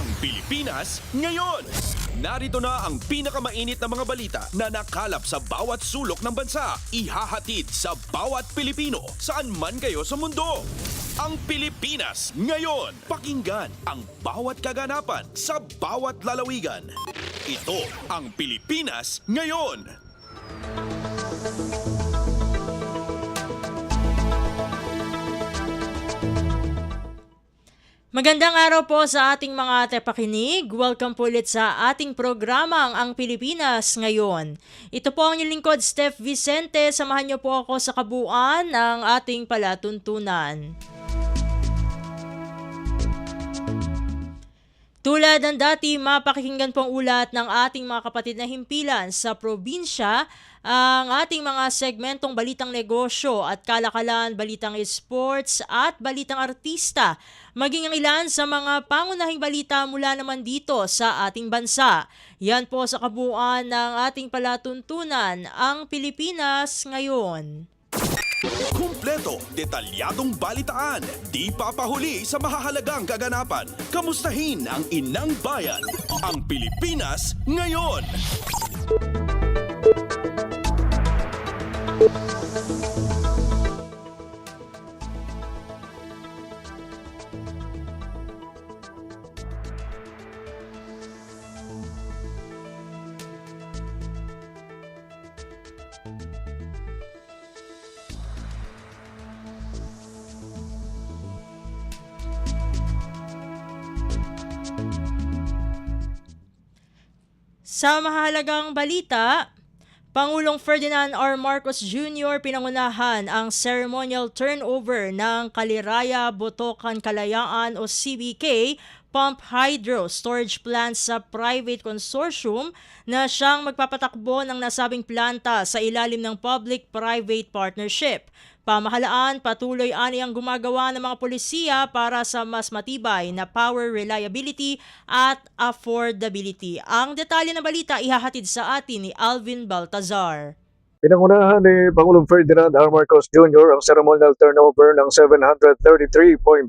Ang Pilipinas ngayon. Narito na ang pinakamainit na mga balita na nakalap sa bawat sulok ng bansa. Ihahatid sa bawat Pilipino saan man kayo sa mundo. Ang Pilipinas ngayon. Pakinggan ang bawat kaganapan sa bawat lalawigan. Ito ang Pilipinas ngayon. Magandang araw po sa ating mga tepakinig. Welcome po ulit sa ating programang Ang Pilipinas Ngayon. Ito po ang inyong lingkod, Steph Vicente. Samahan niyo po ako sa kabuuan ng ating palatuntunan. Tulad ng dati, mapakikinggan po ang ulat ng ating mga kapatid na himpilan sa probinsya, ang ating mga segmentong balitang negosyo at kalakalan, balitang esports at balitang artista, maging ang ilan sa mga pangunahing balita mula naman dito sa ating bansa. Yan po sa kabuuan ng ating palatuntunan, ang Pilipinas ngayon. Kumpleto, detalyadong balitaan, di papahuli sa mahahalagang kaganapan. Kamustahin ang inang bayan, ang Pilipinas ngayon. Sa mahalagang balita, Pangulong Ferdinand R. Marcos Jr. pinangunahan ang ceremonial turnover ng Caliraya Botocan Kalayaan o CBK Pump Hydro Storage Plant sa private consortium na siyang magpapatakbo ng nasabing planta sa ilalim ng public-private partnership. Pamahalaan, patuloy ani ang gumagawa ng mga polisiya para sa mas matibay na power reliability at affordability. Ang detalye ng balita ihahatid sa atin ni Alvin Baltazar. Pinangunahan ni Pangulong Ferdinand R. Marcos Jr. ang ceremonial turnover ng 733.95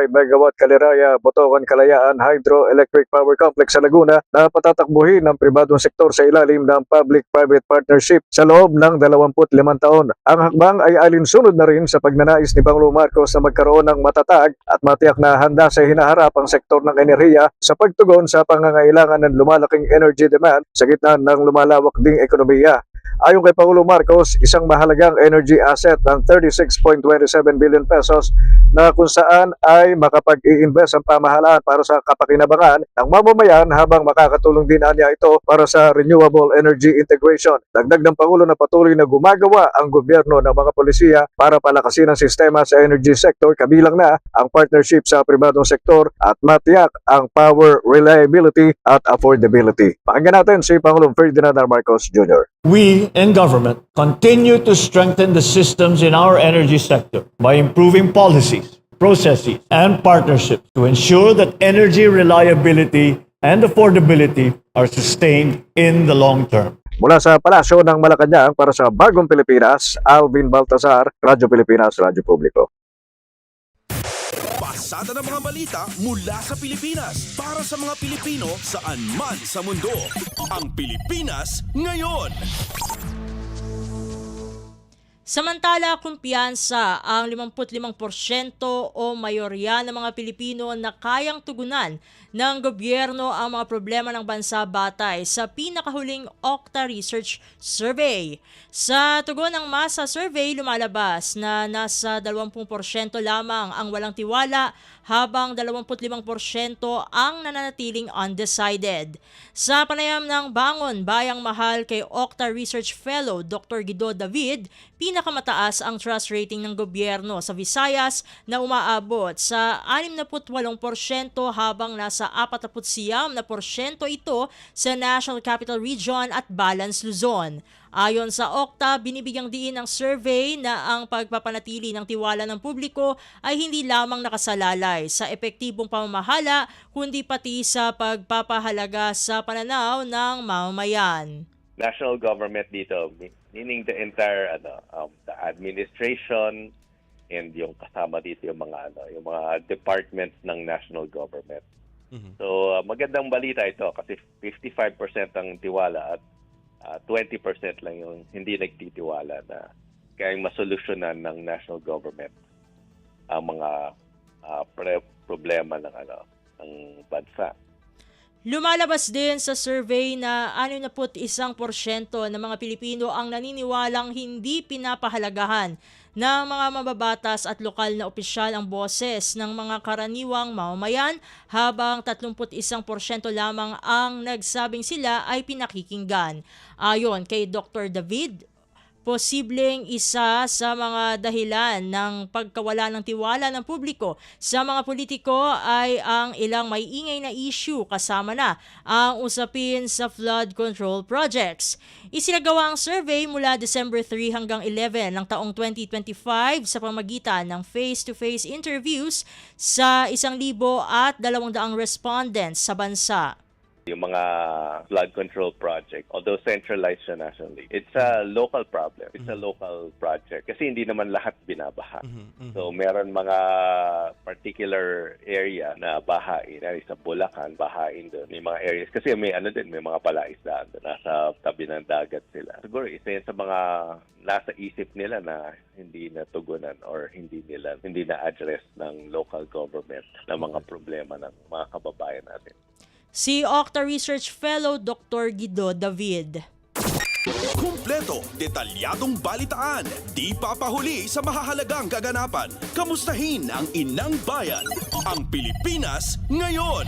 megawatt Caliraya Botocan Kalayaan Hydroelectric Power Complex sa Laguna na patatakbuhin ng pribadong sektor sa ilalim ng public-private partnership sa loob ng 25 taon. Ang hakbang ay alinsunod na rin sa pagnanais ni Pangulong Marcos na magkaroon ng matatag at matiyak na handa sa hinaharap ang sektor ng enerhiya sa pagtugon sa pangangailangan ng lumalaking energy demand sa gitna ng lumalawak ding ekonomiya. Ayon kay Pangulong Marcos, isang mahalagang energy asset ng 36.27 billion pesos na kung saan ay makapag-i-invest ang pamahalaan para sa kapakinabangan ng mamamayan habang makakatulong din niya ito para sa renewable energy integration. Dagdag ng Pangulo na patuloy na gumagawa ang gobyerno ng mga polisiya para palakasin ang sistema sa energy sector, kabilang na ang partnership sa pribadong sektor at matiyak ang power reliability at affordability. Pakinggan natin si Pangulong Ferdinand R. Marcos Jr. We in government continue to strengthen the systems in our energy sector by improving policies, processes, and partnerships to ensure that energy reliability and affordability are sustained in the long term. Mula sa Palasyo ng Malacanang para sa Bagong Pilipinas, Alvin Baltazar, Radyo Pilipinas, Radyo Publiko. Pasada ng mga balita mula sa Pilipinas para sa mga Pilipino saan man sa mundo. Ang Pilipinas ngayon. Samantala, kumpiyansa ang 55% o mayorya ng mga Pilipino na kayang tugunan ng gobyerno ang mga problema ng bansa batay sa pinakahuling Okta Research Survey. Sa tugon ng masa survey, lumalabas na nasa 20% lamang ang walang tiwala habang 25% ang nananatiling undecided. Sa panayam ng Bangon Bayang Mahal kay Okta Research Fellow Dr. Guido David, pinakamataas ang trust rating ng gobyerno sa Visayas na umaabot sa 68% habang nasa 49% ito sa National Capital Region at Balance Luzon. Ayon sa Okta, binibigyang diin ng survey na ang pagpapanatili ng tiwala ng publiko ay hindi lamang nakasalalay sa epektibong pamamahala kundi pati sa pagpapahalaga sa pananaw ng mamamayan. National government dito, meaning the entire the administration and yung kasama dito yung mga departments ng national government So magandang balita ito kasi 55% ang tiwala at 20% lang yung hindi nagtitiwala na kaya masolusyonan ng national government ang mga problema ng bansa. Lumalabas din sa survey na 61% ng mga Pilipino ang naniniwalang hindi pinapahalagahan ng mga mababatas at lokal na opisyal ang boses ng mga karaniwang mamamayan, habang 31% lamang ang nagsabing sila ay pinakikinggan. Ayon kay Dr. David, posibleng isa sa mga dahilan ng pagkawala ng tiwala ng publiko sa mga politiko ay ang ilang may ingay na issue, kasama na ang usapin sa flood control projects. Isinagawa ang survey mula December 3 hanggang 11 ng taong 2025 sa pamamagitan ng face-to-face interviews sa 1,200 respondents sa bansa. Yung mga flood control project, although centralized siya nationally, it's a local problem. It's a local project kasi hindi naman lahat binabaha. So meron mga particular area na bahain. Sa Bulacan, bahain doon. May mga areas kasi may mga palaisdaan doon. Nasa tabi ng dagat sila. Siguro isa yan sa mga nasa isip nila na hindi natugunan or hindi na-address ng local government na mga problema ng mga kababayan natin. Si Okta Research Fellow Dr. Guido David. Kumpleto, detalyadong balitaan, di papahuli sa mahahalagang kaganapan. Kamustahin ang inang bayan, ang Pilipinas ngayon.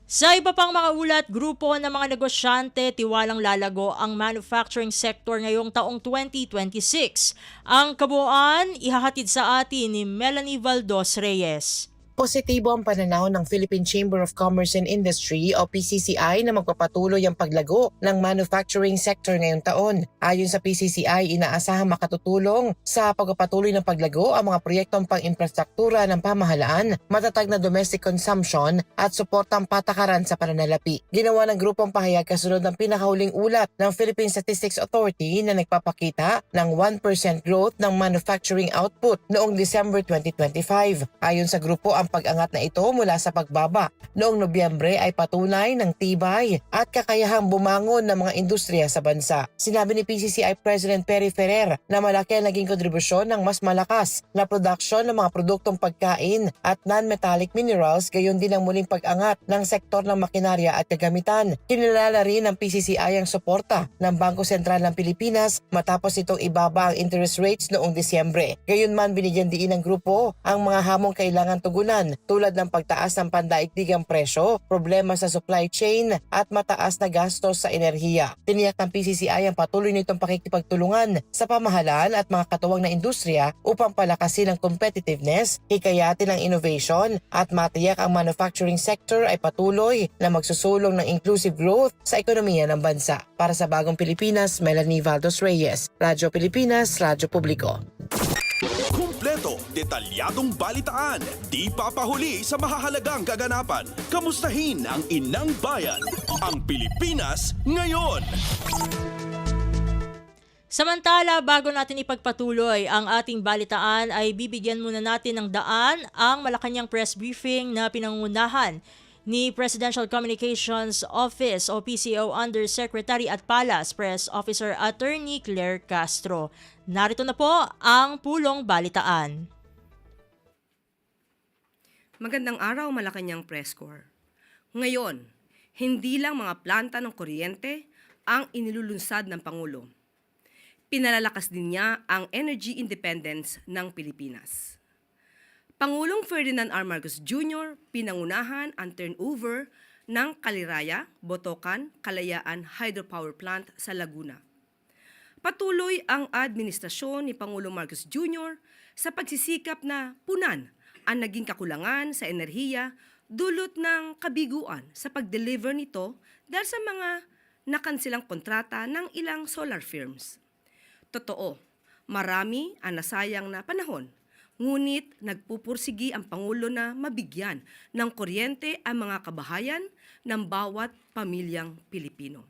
Sa iba pang mga ulat, grupo ng mga negosyante tiwalang lalago ang manufacturing sector ngayong taong 2026. Ang kabuuan, ihahatid sa atin ni Melanie Valdos Reyes. Positibo ang pananaw ng Philippine Chamber of Commerce and Industry o PCCI na magpapatuloy ang paglago ng manufacturing sector ngayong taon. Ayon sa PCCI, inaasahang makatutulong sa pagpapatuloy ng paglago ang mga proyektong pang-infrastruktura ng pamahalaan, matatag na domestic consumption at suportang patakaran sa pananalapi. Ginawa ng grupong pahayag kasunod ng pinakahuling ulat ng Philippine Statistics Authority na nagpapakita ng 1% growth ng manufacturing output noong December 2025. Ayon sa grupo, ang pag-angat na ito mula sa pagbaba noong Nobyembre ay patunay ng tibay at kakayahang bumangon ng mga industriya sa bansa. Sinabi ni PCCI President Perry Ferrer na malaki ang naging kontribusyon ng mas malakas na produksyon ng mga produktong pagkain at non-metallic minerals, gayon din ang muling pag-angat ng sektor ng makinarya at kagamitan. Kinilala rin ng PCCI ang suporta ng Bangko Sentral ng Pilipinas matapos itong ibaba ang interest rates noong Disyembre. Gayunman, binigyan diin ng grupo ang mga hamong kailangan tugunan tulad ng pagtaas ng pandaigdigang presyo, problema sa supply chain at mataas na gastos sa enerhiya. Tiniyak ng PCCI ang patuloy nitong pakikipagtulungan sa pamahalaan at mga katuwang na industriya upang palakasin ang competitiveness, hikayatin ang innovation at matiyak ang manufacturing sector ay patuloy na magsusulong ng inclusive growth sa ekonomiya ng bansa. Para sa Bagong Pilipinas, Melanie Valdos Reyes, Radyo Pilipinas, Radyo Publiko. Kumpleto, detalyadong balitaan, di papahuli sa mahahalagang kaganapan. Kamustahin ang inang bayan, ang Pilipinas ngayon. Samantala, bago natin ipagpatuloy ang ating balitaan, ay bibigyan muna natin ng daan ang Malacanang press briefing na pinangunahan ni Presidential Communications Office o PCO Undersecretary at Palace Press Officer Attorney Claire Castro. Narito na po ang pulong balitaan. Magandang araw, Malacanang Press Corps. Ngayon, hindi lang mga planta ng kuryente ang inilulunsad ng Pangulo. Pinalalakas din niya ang energy independence ng Pilipinas. Pangulong Ferdinand R. Marcos Jr. pinangunahan ang turnover ng Caliraya, Botocan, Kalayaan Hydropower Plant sa Laguna. Patuloy ang administrasyon ni Pangulong Marcos Jr. sa pagsisikap na punan ang naging kakulangan sa enerhiya dulot ng kabiguan sa pag-deliver nito dahil sa mga nakansilang kontrata ng ilang solar firms. Totoo, marami ang nasayang na panahon. Ngunit nagpupursigi ang Pangulo na mabigyan ng kuryente ang mga kabahayan ng bawat pamilyang Pilipino.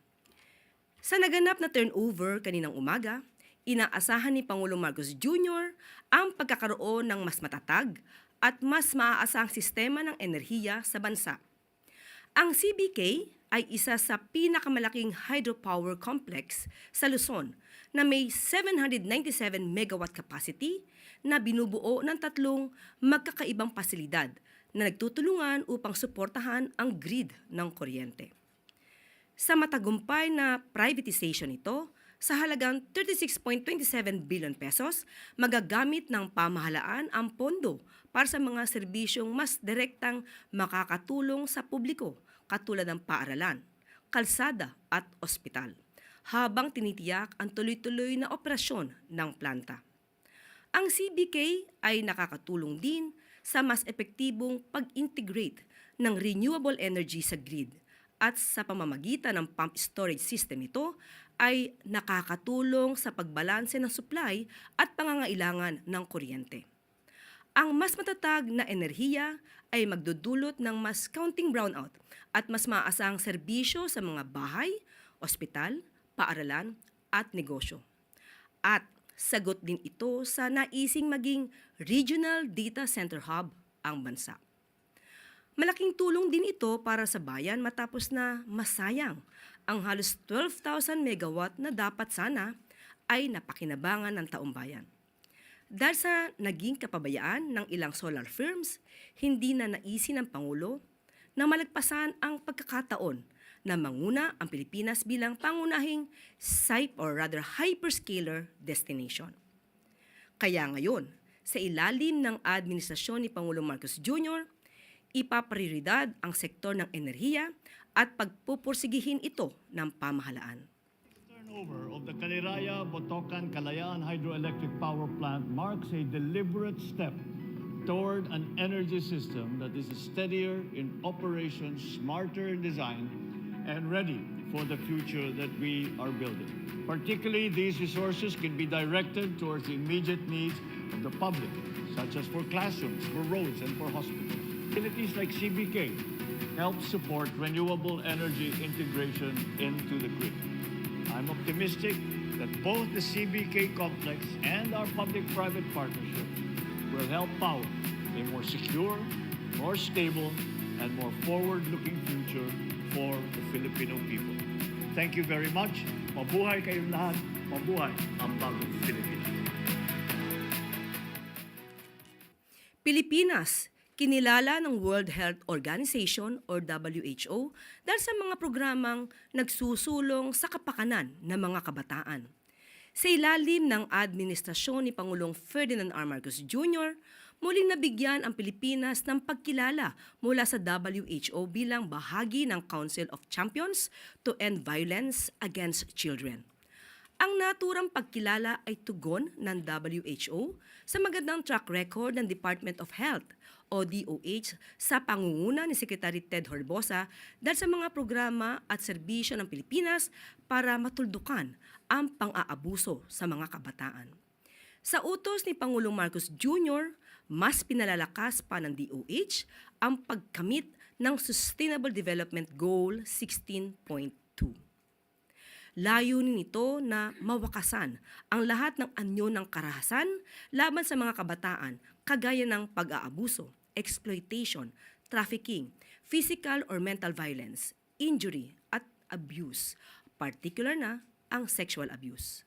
Sa naganap na turnover kaninang umaga, inaasahan ni Pangulong Marcos Jr. ang pagkakaroon ng mas matatag at mas maaasahang sistema ng enerhiya sa bansa. Ang CBK ay isa sa pinakamalaking hydropower complex sa Luzon na may 797 megawatt capacity na binubuo ng 3 magkakaibang pasilidad na nagtutulungan upang suportahan ang grid ng kuryente. Sa matagumpay na privatization nito, sa halagang 36.27 billion pesos, magagamit ng pamahalaan ang pondo para sa mga serbisyong mas direktang makakatulong sa publiko katulad ng paaralan, kalsada at ospital, habang tinitiyak ang tuloy-tuloy na operasyon ng planta. Ang CBK ay nakakatulong din sa mas epektibong pag-integrate ng renewable energy sa grid at sa pamamagitan ng pump storage system ito ay nakakatulong sa pagbalanse ng supply at pangangailangan ng kuryente. Ang mas matatag na enerhiya ay magdudulot ng mas counting brownout at mas maaasahang serbisyo sa mga bahay, ospital, paaralan at negosyo. At sagot din ito sa naising maging regional data center hub ang bansa. Malaking tulong din ito para sa bayan matapos na masayang ang halos 12,000 megawatt na dapat sana ay napakinabangan ng taong bayan. Dahil sa naging kapabayaan ng ilang solar firms, hindi na naisin ng Pangulo na malagpasan ang pagkakataon na manguna ang Pilipinas bilang pangunahing hyperscaler destination. Kaya ngayon, sa ilalim ng administrasyon ni Pangulong Marcos Jr., ipaprioridad ang sektor ng enerhiya at pagpupursigihin ito ng pamahalaan. Turnover of the Caliraya Botocan Kalayaan Hydroelectric Power Plant marks a deliberate step toward an energy system that is steadier in operation, smarter in design, and ready for the future that we are building. Particularly, these resources can be directed towards the immediate needs of the public, such as for classrooms, for roads, and for hospitals. Facilities like CBK help support renewable energy integration into the grid. I'm optimistic that both the CBK complex and our public-private partnership will help power a more secure, more stable, and more forward-looking future for the Filipino people. Thank you very much. Mabuhay kayong lahat. Mabuhay ang bagong Pilipinas. Pilipinas, kinilala ng World Health Organization or WHO dahil sa mga programang nagsusulong sa kapakanan ng mga kabataan. Sa ilalim ng administrasyon ni Pangulong Ferdinand R. Marcos Jr., muling nabigyan ang Pilipinas ng pagkilala mula sa WHO bilang bahagi ng Council of Champions to End Violence Against Children. Ang naturang pagkilala ay tugon ng WHO sa magandang track record ng Department of Health o DOH sa pangunguna ni Secretary Ted Horbosa dahil sa mga programa at serbisyo ng Pilipinas para matuldukan ang pang-aabuso sa mga kabataan. Sa utos ni Pangulong Marcos Jr., mas pinalalakas pa ng DOH ang pagkamit ng Sustainable Development Goal 16.2. Layunin nito na mawakasan ang lahat ng anyo ng karahasan laban sa mga kabataan kagaya ng pag-aabuso, exploitation, trafficking, physical or mental violence, injury at abuse, particular na ang sexual abuse.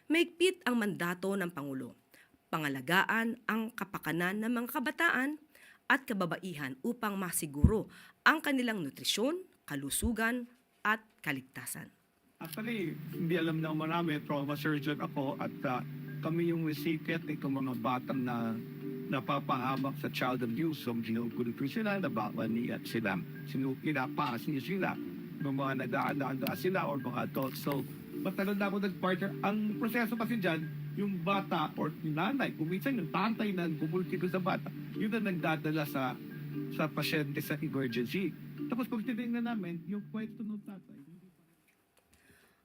Maigpit ang mandato ng Pangulo, pangalagaan ang kapakanan ng mga kabataan at kababaihan upang masiguro ang kanilang nutrisyon, kalusugan at kaligtasan. Actually, hindi alam ng marami, trauma surgeon ako at kami yung recipient nitong mga batang na napapahamak sa child abuse. So, ginugulit sila, nababaniat sila, pinapaas niyo sila, ng mga nag-aanda sila or mga adults. So, matagal na ako nag-partner. Ang proseso kasi dyan, yung bata or yung nanay, kuminsan yung tatay na gumulti ko sa bata, yun na nagdadala sa pasyente sa emergency. Tapos pag tinignan namin, yung kwento ng tatay,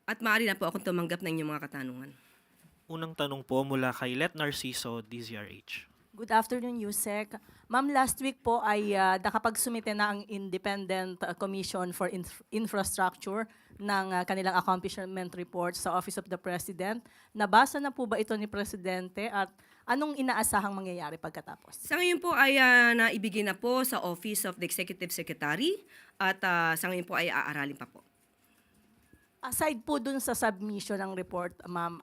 At maaari na po akong tumanggap ng inyong mga katanungan. Unang tanong po mula kay Let Narciso, DZRH. Good afternoon, Yusek. Ma'am, last week po ay nakapagsumite na ang Independent Commission for Infrastructure ng kanilang accomplishment report sa Office of the President. Nabasa na po ba ito ni Presidente at Anong inaasahang mangyayari pagkatapos? Sa ngayon po ay naibigay na po sa Office of the Executive Secretary at sa ngayon po ay aaralin pa po. Aside po dun sa submission ng report, ma'am,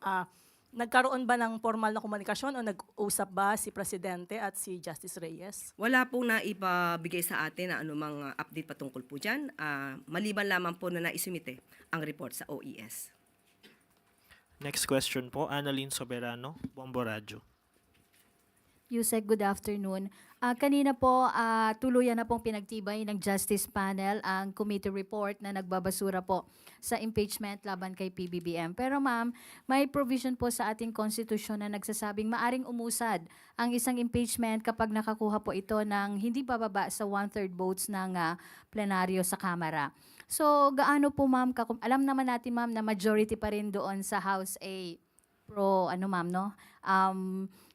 nagkaroon ba ng formal na komunikasyon o nag-usap ba si Presidente at si Justice Reyes? Wala pong naipabigay sa atin na anumang update patungkol po dyan. Maliban lamang po na naisumite ang report sa OES. Next question po, Annalyn Soberano, Bombo Radyo. Yusek, good afternoon. Kanina po, tuluyan na pong pinagtibay ng Justice Panel ang committee report na nagbabasura po sa impeachment laban kay PBBM. Pero ma'am, may provision po sa ating konstitusyon na nagsasabing maaring umusad ang isang impeachment kapag nakakuha po ito ng hindi bababa sa 1/3 votes ng plenaryo sa Kamara. So, gaano po ma'am, alam naman natin ma'am na majority pa rin doon sa House A pro, ma'am, no?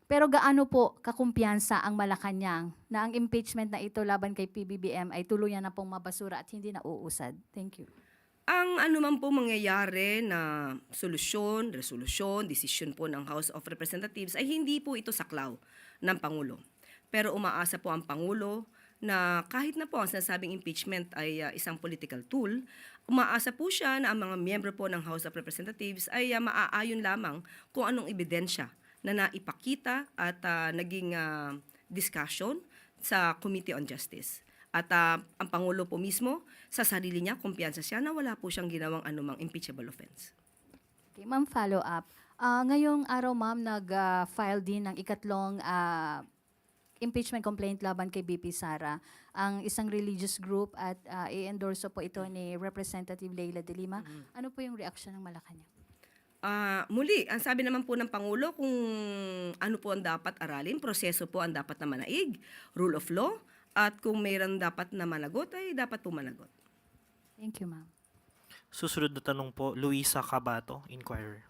Pero gaano po kakumpiyansa ang Malacanang na ang impeachment na ito laban kay PBBM ay tuluyan na pong mabasura at hindi na uusad? Thank you. Ang anuman po mangyayari na solusyon, resolusyon, desisyon po ng House of Representatives ay hindi po ito saklaw ng Pangulo. Pero umaasa po ang Pangulo na kahit na po ang sinasabing impeachment ay isang political tool, umaasa po siya na ang mga miyembro po ng House of Representatives ay maaayon lamang kung anong ebidensya na naipakita at naging discussion sa Committee on Justice. At ang Pangulo po mismo, sa sarili niya, kumpiyansa siya na wala po siyang ginawang anumang impeachable offense. Okay, ma'am, follow up. Ngayong araw, ma'am, nag-file din ng ikatlong impeachment complaint laban kay BP Sara, ang isang religious group at i-endorso po ito ni Representative Leila de Lima. Ano po yung reaction ng Malacanang? Muli, ang sabi naman po ng Pangulo kung ano po ang dapat aralin, proseso po ang dapat na manaig, rule of law, at kung mayroon dapat na managot, ay dapat po managot. Thank you, ma'am. Susunod na tanong po, Luisa Cabato, Inquirer.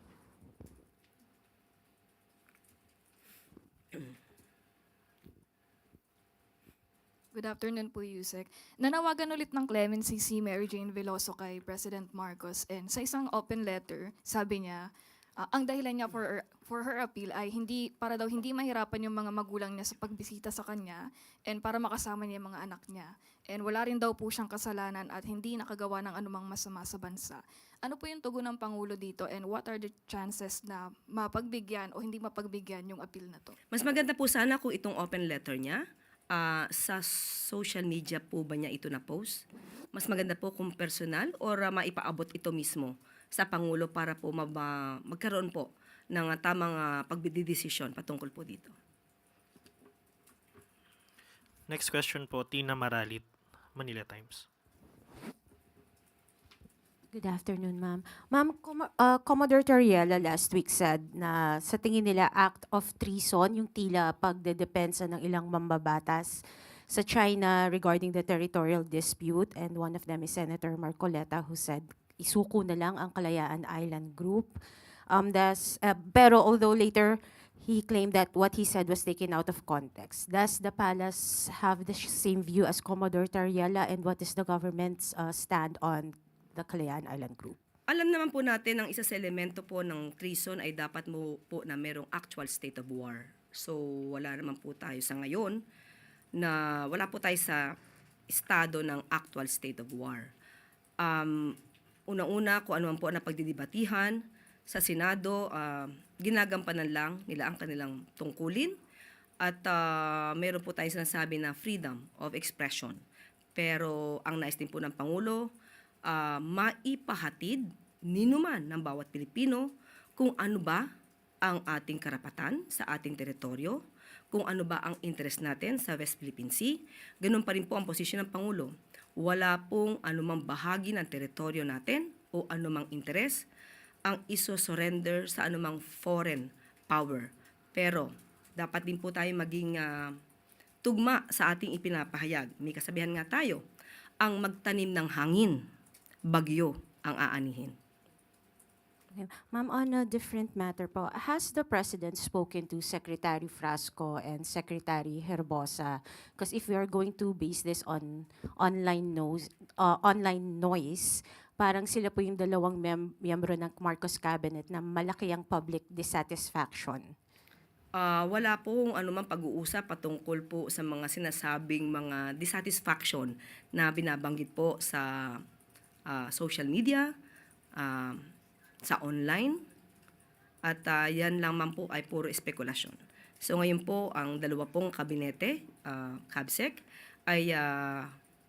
Good afternoon po, Yusek. Nanawagan ulit ng clemency si Mary Jane Veloso kay President Marcos, and sa isang open letter, sabi niya, ang dahilan niya for her appeal ay para daw hindi mahirapan yung mga magulang niya sa pagbisita sa kanya and para makasama niya yung mga anak niya. And wala rin daw po siyang kasalanan at hindi nakagawa ng anumang masama sa bansa. Ano po yung tugon ng Pangulo dito and what are the chances na mapagbigyan o hindi mapagbigyan yung appeal na to? Mas maganda po sana kung itong open letter niya, sa social media po ba niya ito na-post? Mas maganda po kung personal or maipaabot ito mismo sa Pangulo para po magkaroon po ng tamang pagdidesisyon patungkol po dito. Next question po, Tina Maralit, Manila Times. Good afternoon, ma'am. Ma'am, Commodore Toriela last week said na sa tingin nila act of treason yung tila pagdedepensa ng ilang mambabatas sa China regarding the territorial dispute, and one of them is Senator Marcoleta who said isuko na lang ang Kalayaan Island Group. Pero although later he claimed that what he said was taken out of context. Does the palace have the same view as Commodore Toriela, and what is the government's stand on the Kalayaan Island Group? Alam naman po natin ang isa sa elemento po ng treason ay dapat mo po na merong actual state of war. So wala naman po tayo sa ngayon wala po tayo sa estado ng actual state of war. Una-una, kung ano man po ang napagdidibatihan sa Senado, ginagampanan lang nila ang kanilang tungkulin at meron po tayo sinasabi na freedom of expression. Pero ang nais din po ng Pangulo, maipahatid ninuman ng bawat Pilipino kung ano ba ang ating karapatan sa ating teritoryo, kung ano ba ang interest natin sa West Philippine Sea. Ganun pa rin po ang posisyon ng Pangulo. Wala pong anumang bahagi ng teritoryo natin o anumang interest ang iso-surrender sa anumang foreign power. Pero dapat din po tayo maging tugma sa ating ipinapahayag. May kasabihan nga tayo, ang magtanim ng hangin, bagyo ang aanihin. Okay. Ma'am, on a different matter po, has the President spoken to Secretary Frasco and Secretary Herbosa? Because if we are going to base this on online noise, parang sila po yung dalawang miyembro ng Marcos Cabinet na malaki ang public dissatisfaction. Wala pong anumang pag-uusap patungkol po sa mga sinasabing mga dissatisfaction na binabanggit po sa social media, sa online, at yan lamang po ay puro espekulasyon. So ngayon po, ang dalawa pong kabinete, CABSEC, ay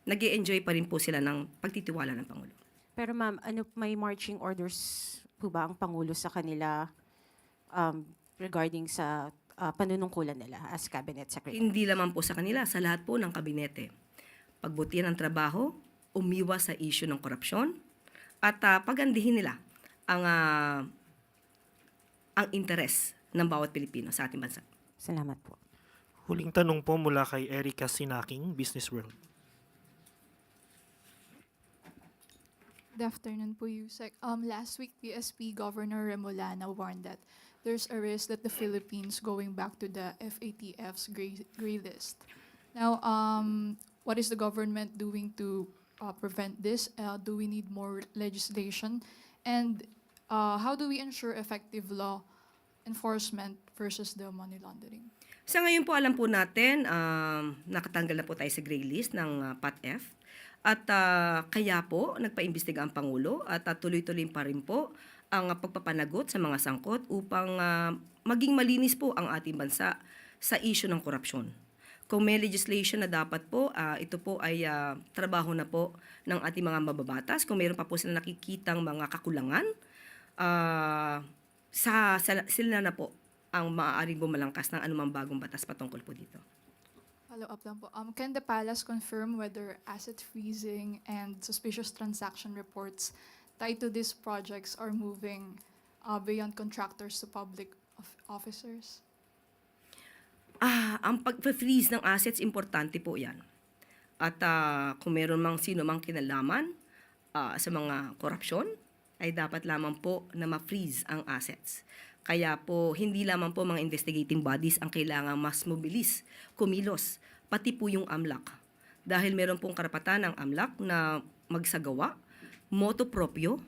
nag-i-enjoy pa rin po sila ng pagtitiwala ng Pangulo. Pero ma'am, may marching orders po ba ang Pangulo sa kanila regarding sa panunungkulan nila as Cabinet Secretary? Hindi lamang po sa kanila, sa lahat po ng kabinete. Pagbutihan ang trabaho, umiwas sa issue ng korupsyon, at pagandihin nila ang interes ng bawat Pilipino sa ating bansa. Salamat po. Huling tanong po mula kay Erica Sinaking, Business World. Good afternoon po, Yusek. Last week, PSP Governor Remolana warned that there's a risk that the Philippines going back to the FATF's gray list. Now, what is the government doing to prevent this? Do we need more legislation? And how do we ensure effective law enforcement versus the money laundering? Sa ngayon po, alam po natin, nakatanggal na po tayo sa gray list ng PATF. At kaya po, nagpaimbestiga ang Pangulo at tuloy-tuloy pa rin po ang pagpapanagot sa mga sangkot upang maging malinis po ang ating bansa sa issue ng korupsyon. Kung may legislation na dapat po, ito po ay trabaho na po ng ating mga mababatas. Kung mayroon pa po sila nakikitang mga kakulangan, sila na po ang maaaring bumalangkas ng anumang bagong batas patungkol po dito. Follow-up lang po. Can the palace confirm whether asset freezing and suspicious transaction reports tied to these projects are moving beyond contractors to public officers? Ang pag-freeze ng assets, importante po yan. At kung meron mang sino mang kinalaman sa mga korupsyon, ay dapat lamang po na ma-freeze ang assets. Kaya po, hindi lamang po mga investigating bodies ang kailangan mas mobilis, kumilos, pati po yung AMLAC. Dahil meron pong karapatan ng AMLAC na magsagawa, motu proprio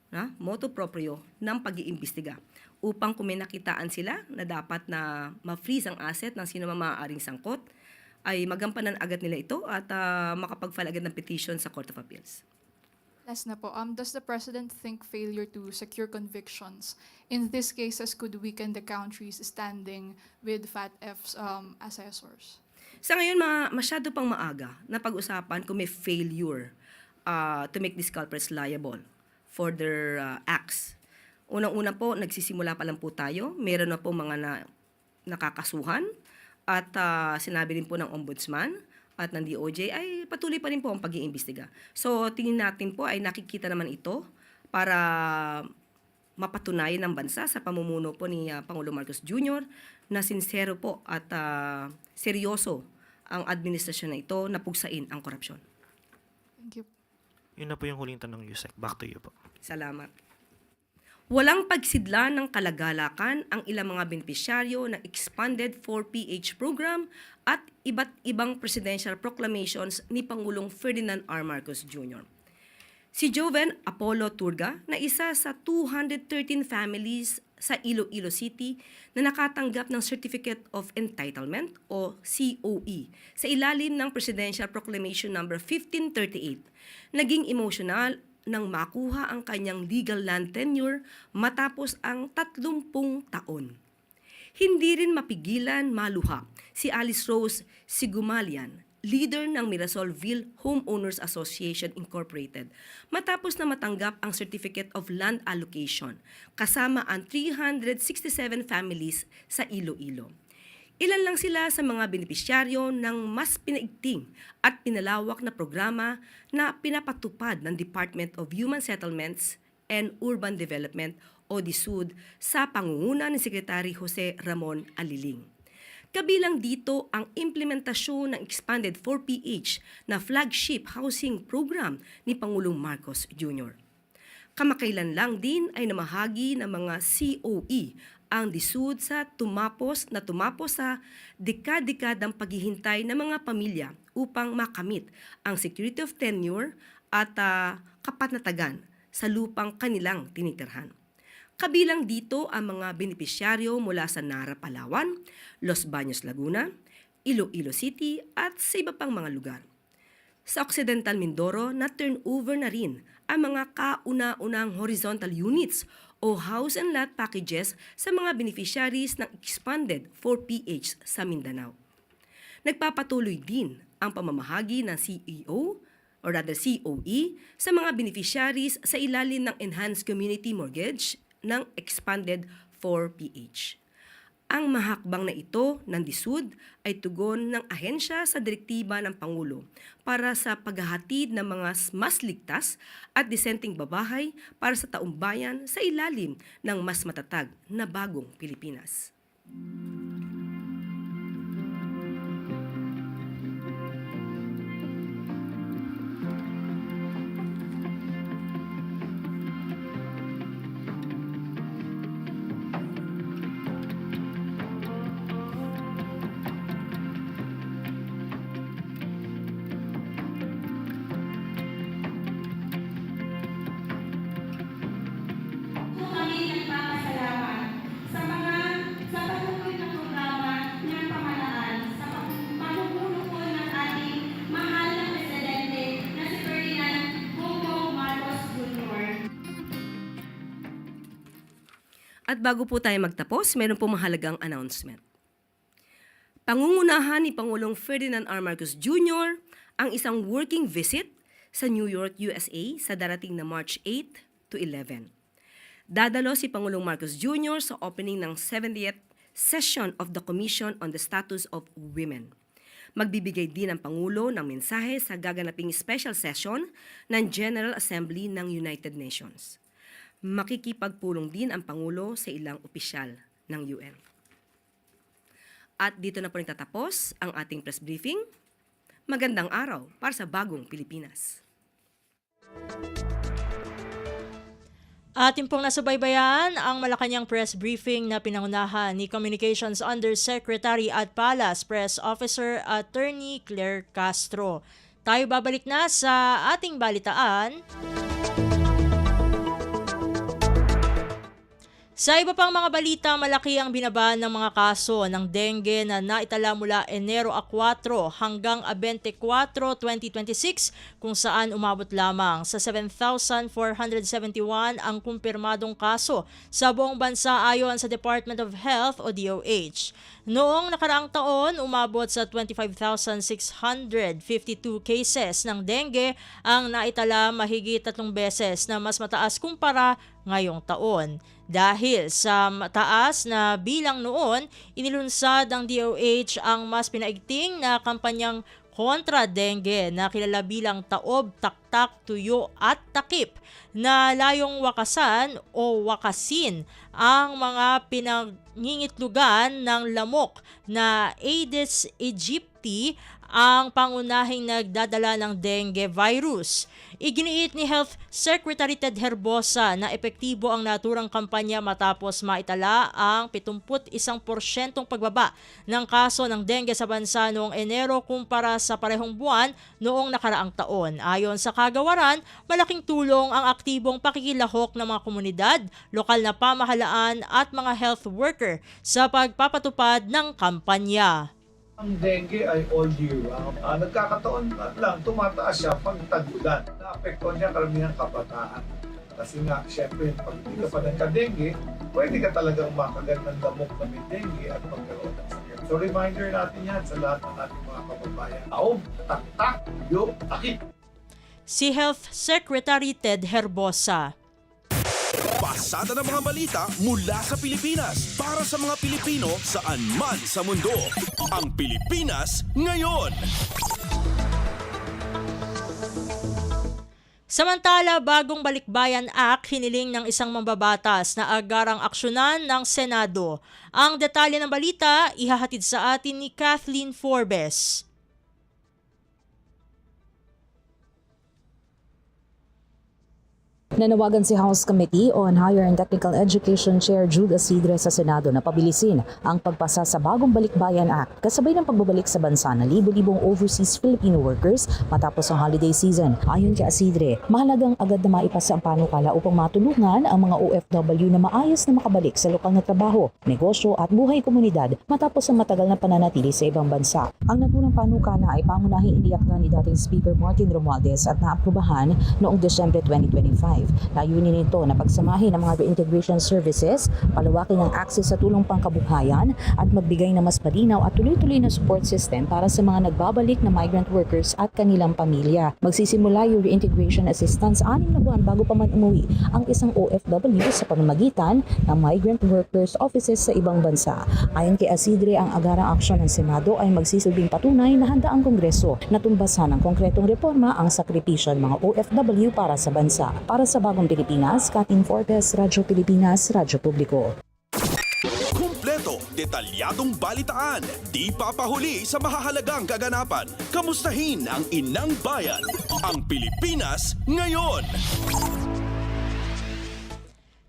ng pag-iimbestiga. Upang kung may nakitaan sila na dapat na ma-freeze ang asset ng sino mang maaaring sangkot, ay magampanan agad nila ito at makapag-file agad ng petition sa Court of Appeals. Last na po, does the President think failure to secure convictions in these cases could weaken the country's standing with FATF's assessors? Sa ngayon, masyado pang maaga na pag-usapan kung may failure to make these culprits liable for their acts. Unang-una po, nagsisimula pa lang po tayo. Meron na po mga nakakasuhan at sinabi rin po ng Ombudsman at ng DOJ ay patuloy pa rin po ang pag-iimbestiga. So tingin natin po ay nakikita naman ito para mapatunayan ng bansa sa pamumuno po ni Pangulo Marcos Jr. na sincero po at seryoso ang administrasyon na ito na pugsain ang korupsyon. Thank you. Yun na po yung huling tanong, Yusek. Back to you po. Salamat. Walang pagsidla ng kalagalakan ang ilang mga benepisyaryo ng Expanded 4PH program at iba't ibang presidential proclamations ni Pangulong Ferdinand R. Marcos Jr. Si Joven Apollo Turga na isa sa 213 families sa Iloilo City na nakatanggap ng Certificate of Entitlement o COE sa ilalim ng Presidential Proclamation No. 1538, naging emotional nang makuha ang kanyang legal land tenure matapos ang 30 taon. Hindi rin mapigilan maluha si Alice Rose Sigumalian, leader ng Mirasolville Homeowners Association Incorporated, matapos na matanggap ang Certificate of Land Allocation kasama ang 367 families sa Iloilo. Ilan lang sila sa mga benepisyaryo ng mas pinaigting at pinalawak na programa na pinapatupad ng Department of Human Settlements and Urban Development o DSUD sa pangunguna ni Secretary Jose Ramon Aliling. Kabilang dito ang implementasyon ng Expanded 4PH na flagship housing program ni Pangulong Marcos Jr. Kamakailan lang din ay namahagi ng mga COE ang DSUD sa tumapos sa dekadang paghihintay ng mga pamilya upang makamit ang security of tenure at kapanatagan sa lupang kanilang tinitirhan. Kabilang dito ang mga benepisyaryo mula sa Nara, Palawan, Los Baños, Laguna, Iloilo City at sa iba pang mga lugar. Sa Occidental Mindoro, na-turn over na rin ang mga kauna-unang horizontal units o house and lot packages sa mga beneficiaries ng Expanded 4PH sa Mindanao. Nagpapatuloy din ang pamamahagi ng CEO or rather COE sa mga beneficiaries sa ilalim ng Enhanced Community Mortgage ng Expanded 4PH. Ang mahakbang na ito ng DSUD ay tugon ng ahensya sa direktiba ng Pangulo para sa paghahatid ng mga mas ligtas at disenteng babahay para sa taumbayan sa ilalim ng mas matatag na bagong Pilipinas. At bago po tayo magtapos, meron po mahalagang announcement. Pangungunahan ni Pangulong Ferdinand R. Marcos Jr. ang isang working visit sa New York, USA sa darating na March 8 to 11. Dadalo si Pangulong Marcos Jr. sa opening ng 70th session of the Commission on the Status of Women. Magbibigay din ang Pangulo ng mensahe sa gaganaping special session ng General Assembly ng United Nations. Makikipagpulong din ang Pangulo sa ilang opisyal ng UN. At dito na po nagtatapos ang ating press briefing. Magandang araw para sa bagong Pilipinas. Atin pong nasubaybayan ang Malacanang press briefing na pinangunahan ni Communications Undersecretary at Palace Press Officer Attorney Claire Castro. Tayo babalik na sa ating balitaan. Sa iba pang mga balita, malaki ang binaba ng mga kaso ng dengue na naitala mula Enero 4 hanggang 24, 2026 kung saan umabot lamang sa 7,471 ang kumpirmadong kaso sa buong bansa ayon sa Department of Health o DOH. Noong nakaraang taon, umabot sa 25,652 cases ng dengue ang naitala, mahigit 3 beses na mas mataas kumpara ngayong taon. Dahil sa mataas na bilang noon, inilunsad ng DOH ang mas pinaigting na kampanyang kontra dengue na kilala bilang Taob, Taktak, Tuyo at Takip na layong wakasan o wakasin ang mga pinangingitlugan ng lamok na Aedes aegypti, ang pangunahing nagdadala ng dengue virus. Iginiit ni Health Secretary Ted Herbosa na epektibo ang naturang kampanya matapos maitala ang 71% pagbaba ng kaso ng dengue sa bansa noong Enero kumpara sa parehong buwan noong nakaraang taon. Ayon sa kagawaran, malaking tulong ang aktibong pakikilahok ng mga komunidad, lokal na pamahalaan at mga health worker sa pagpapatupad ng kampanya. Ang dengue ay all year round. Nagkakataon lang, tumataas siya pag tag-ulan. Naapektuhan niya karamihan kabataan. Kasi nga, syempre, pag hindi ka pa nagka-dengue, pwede ka talagang makagat ng damok na may dengue at magkaroon ng sakit. So reminder natin yan sa lahat ng ating mga kababayan. Taob, taktak, tuyo, takip. Si Health Secretary Ted Herbosa. Pasada ng mga balita mula sa Pilipinas para sa mga Pilipino saan man sa mundo. Ang Pilipinas ngayon. Samantala, bagong Balikbayan Act hiniling ng isang mambabatas na agarang aksyonan ng Senado. Ang detalye ng balita ihahatid sa atin ni Kathleen Forbes. Nanawagan si House Committee on Higher and Technical Education Chair Jude Asidre sa Senado na pabilisin ang pagpasa sa Bagong Balikbayan Act kasabay ng pagbabalik sa bansa ng libo-libong overseas Filipino workers matapos ang holiday season. Ayon kay Asidre, mahalagang agad na maipasa ang panukala upang matulungan ang mga OFW na maayos na makabalik sa lokal na trabaho, negosyo at buhay komunidad matapos ang matagal na pananatili sa ibang bansa. Ang naturang panukala ay pangunahing iniakda ni dating Speaker Martin Romualdez at naaprubahan noong Desyembre 2025. Layunin nito na pagsamahin ang mga reintegration services, palawakin ang access sa tulong pangkabuhayan at magbigay ng mas malinaw at tuloy-tuloy na support system para sa mga nagbabalik na migrant workers at kanilang pamilya. Magsisimula yung reintegration assistance 6 na buwan bago pa man umuwi ang isang OFW sa pamamagitan ng migrant workers offices sa ibang bansa. Ayon kay Asidre, ang agarang aksyon ng Senado ay magsisilbing patunay na handa ang Kongreso na tumbasan ng konkretong reforma ang sakripisyo ng mga OFW para sa bansa. Para sa Bagong Pilipinas, Kathleen Fortes, Radyo Pilipinas, Radyo Publiko. Kumpleto, detalyadong balitaan, di papahuli sa mahahalagang kaganapan. Kamustahin ang inang bayan, ang Pilipinas ngayon.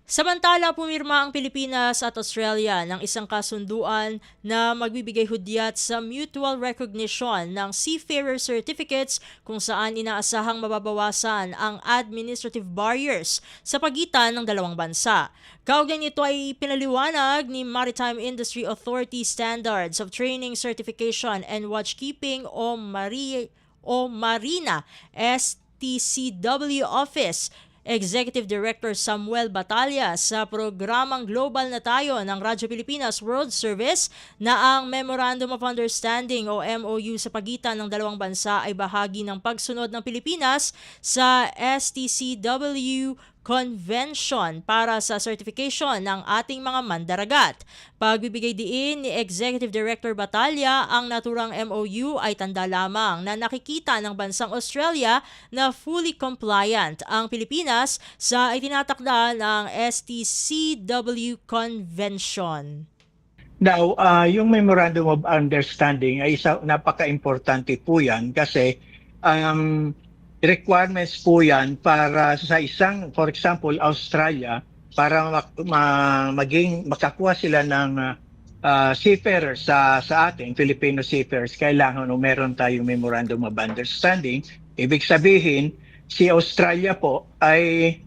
Samantala, pumirma ang Pilipinas at Australia ng isang kasunduan na magbibigay hudyat sa mutual recognition ng seafarer certificates kung saan inaasahang mababawasan ang administrative barriers sa pagitan ng dalawang bansa. Kaugnay nito ay pinaliwanag ni Maritime Industry Authority Standards of Training, Certification and Watchkeeping o Marina STCW Office Executive Director Samuel Batalla sa programang Global na Tayo ng Radyo Pilipinas World Service na ang Memorandum of Understanding o MOU sa pagitan ng dalawang bansa ay bahagi ng pagsunod ng Pilipinas sa STCW Convention para sa certification ng ating mga mandaragat. Pagbibigay diin ni Executive Director Batalla, ang naturang MOU ay tanda lamang na nakikita ng bansang Australia na fully compliant ang Pilipinas sa itinatakda ng STCW Convention. Now, yung Memorandum of Understanding ay napaka-importante po yan kasi requirements po yan para sa isang, for example, Australia, para makakuha sila ng seafarers sa atin, Filipino seafarers, kailangan meron tayong Memorandum of Understanding. Ibig sabihin, si Australia po ay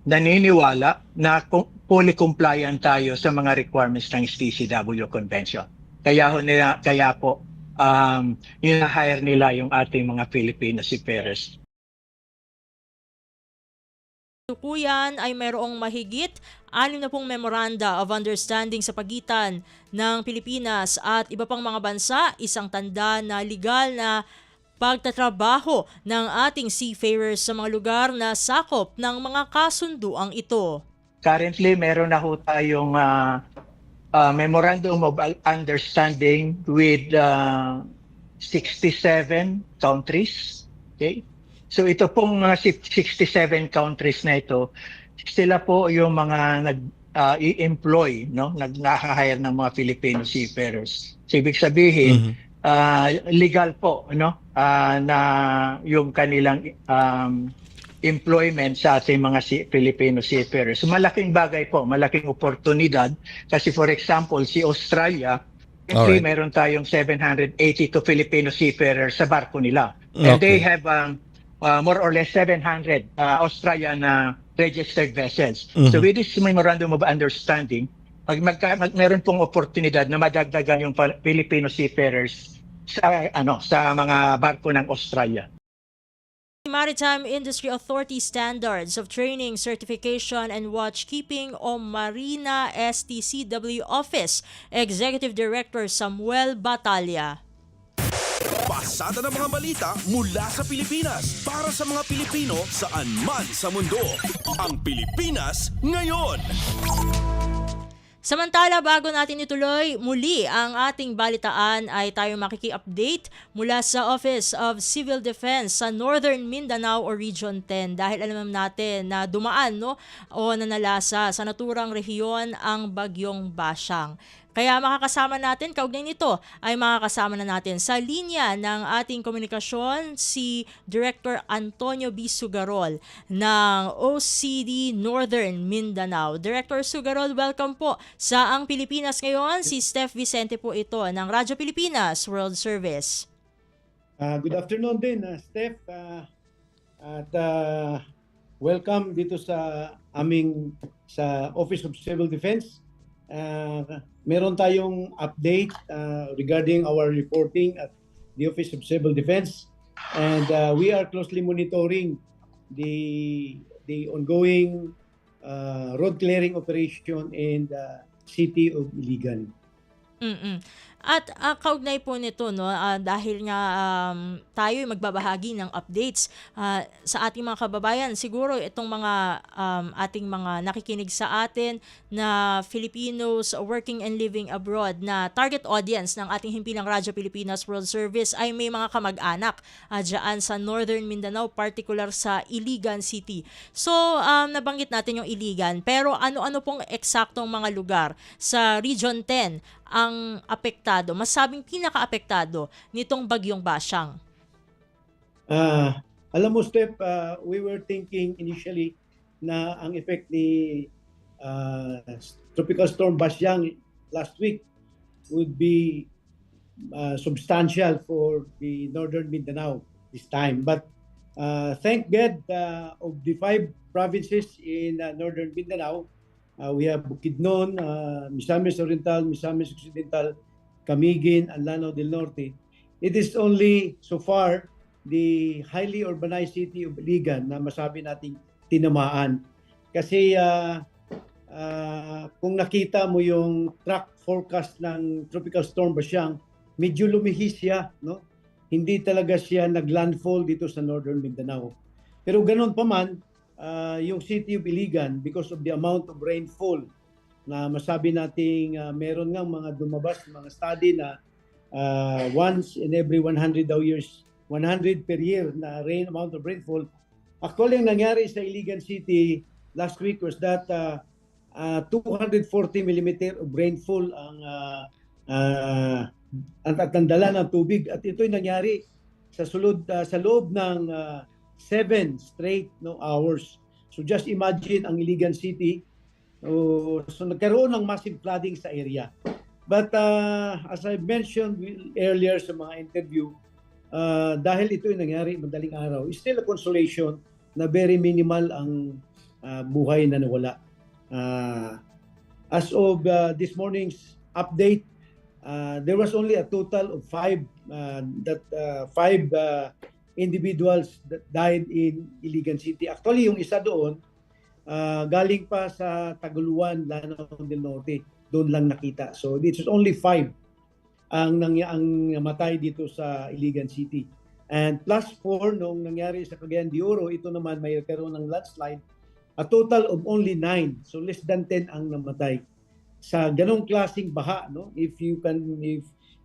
naniniwala na fully compliant tayo sa mga requirements ng STCW Convention. Kaya po, hire nila yung ating mga Filipino seafarers. Tukuyan ay mayroong mahigit 60 memoranda of understanding sa pagitan ng Pilipinas at iba pang mga bansa, isang tanda na legal na pagtatrabaho ng ating seafarers sa mga lugar na sakop ng mga kasunduang ito. Currently, meron na ho tayong Memorandum of Understanding with 67 countries. Okay? So ito pong 67 countries na ito, sila po yung mga i-employ, no? Nag-hire ng mga Filipino seafarers. So ibig sabihin, legal po, no? Na yung kanilang employment sa ating mga Filipino seafarers. So malaking bagay po, malaking oportunidad kasi for example, si Australia, meron tayong 782 Filipino seafarers sa barko nila. And they have more or less 700 Australian registered vessels. So with this Memorandum of Understanding, meron pong oportunidad na madagdagan yung Filipino seafarers sa mga barko ng Australia. Maritime Industry Authority Standards of Training, Certification and Watchkeeping o Marina STCW Office Executive Director Samuel Batalla. Pasada ng mga balita mula sa Pilipinas para sa mga Pilipino saan man sa mundo. Ang Pilipinas ngayon. Samantala, bago natin ituloy muli ang ating balitaan ay tayo makiki-update mula sa Office of Civil Defense sa Northern Mindanao o Region 10 dahil alam natin na dumaan o nanalasa sa naturang rehiyon ang bagyong Basyang. Kaya makakasama natin, kaugnay nito, ay makakasama na natin sa linya ng ating komunikasyon si Director Antonio B. Sugarol ng OCD Northern Mindanao. Director Sugarol, welcome po sa Ang Pilipinas Ngayon. Si Steph Vicente po ito ng Radyo Pilipinas World Service. Good afternoon din, Steph. Welcome dito sa Office of Civil Defense. Meron tayong update regarding our reporting at the Office of Civil Defense, and we are closely monitoring the ongoing road clearing operation in the city of Iligan. At kaugnay po nito, no, dahil nga tayo magbabahagi ng updates sa ating mga kababayan, siguro itong mga ating mga nakikinig sa atin na Filipinos working and living abroad na target audience ng ating himpilang Radyo Pilipinas World Service ay may mga kamag-anak dyan sa Northern Mindanao, particular sa Iligan City. So, nabanggit natin yung Iligan, pero ano-ano pong eksaktong mga lugar sa Region 10 ang apektado, masabing pinaka-apektado nitong bagyong Basyang? Alam mo, Steph, we were thinking initially na ang effect ni Tropical Storm Basyang last week would be substantial for the Northern Mindanao this time. But thank God, of the 5 provinces in Northern Mindanao, we have Bukidnon, Misamis Oriental, Misamis Occidental, Camiguin, and Lanao del Norte. It is only so far the highly urbanized city of Iligan na masabi nating tinamaan. Kasi kung nakita mo yung track forecast ng Tropical Storm Basyang, medyo lumihis siya, no? Hindi talaga siya naglandfall dito sa Northern Mindanao. Pero ganoon pa man, yung city of Iligan, because of the amount of rainfall na masabi nating meron nga mga dumabas, mga study na once in every 100 years, 100 per year na amount of rainfall. Actually, ang nangyari sa Iligan City last week was that 240 millimeter of rainfall ang dala ng tubig, at ito'y nangyari sa loob ng 7 straight hours. So just imagine ang Iligan City. So nagkaroon ng massive flooding sa area. But as I mentioned earlier sa mga interview, dahil ito yung nangyari madaling araw, it's still a consolation na very minimal ang buhay na nawala. As of this morning's update, there was only a total of 5 individuals that died in Iligan City. Actually, yung isa doon, galing pa sa Taguluan, Lanao del Norte. Doon lang nakita. So, this is only 5 ang namatay dito sa Iligan City. And plus 4 nung nangyari sa Cagayan de Oro, ito naman may karoon ng landslide. A total of only 9. So, less than 10 ang namatay. Sa ganong klaseng baha, no? If you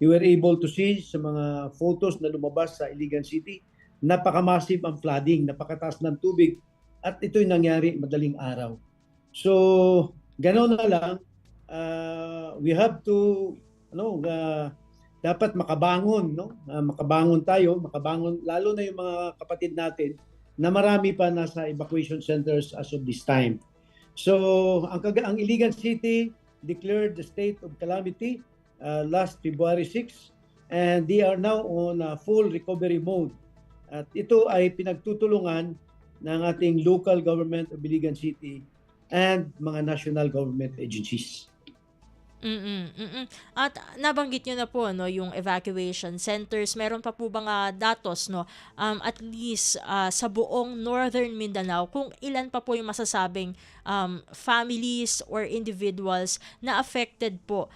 were able to see sa mga photos na lumabas sa Iligan City, napaka-massive ang flooding, napakataas ng tubig, at ito'y nangyari madaling araw. So, gano'n na lang, we have to, dapat makabangon, no? Makabangon tayo, lalo na yung mga kapatid natin na marami pa nasa evacuation centers as of this time. So, ang Iligan City declared the state of calamity last February 6, and they are now on full recovery mode. At ito ay pinagtutulungan ng ating local government of Iligan City and mga national government agencies. At nabanggit nyo na po, no, yung evacuation centers. Meron pa po bang datos, no, at least sa buong Northern Mindanao, kung ilan pa po yung masasabing families or individuals na affected po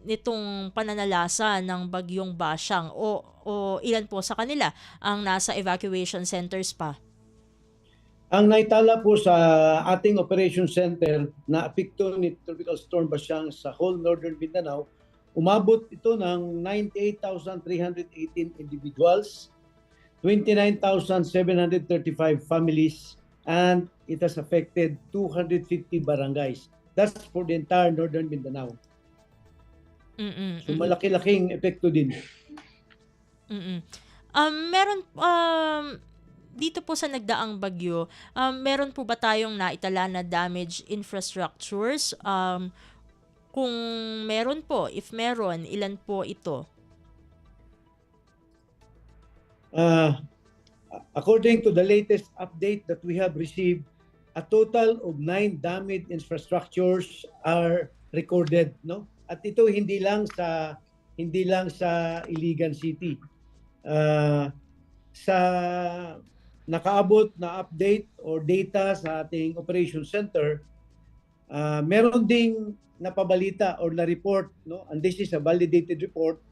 nitong pananalasa ng bagyong Basyang, o ilan po sa kanila ang nasa evacuation centers pa? Ang naitala po sa ating operation center na apekto ni Tropical Storm Basyang sa whole Northern Mindanao, umabot ito ng 98,318 individuals, 29,735 families, and it has affected 250 barangays. That's for the entire Northern Mindanao. Mm-mm. So malaki-laking epekto din. Mm. Meron dito po sa nagdaang bagyo, meron po ba tayong naitala na damage infrastructures? Kung meron po, if meron, ilan po ito? According to the latest update that we have received, a total of 9 damaged infrastructures are recorded, no? At ito hindi lang sa Iligan City. Sa nakaabot na update or data sa ating operation center, meron ding napabalita or na-report, no? And this is a validated report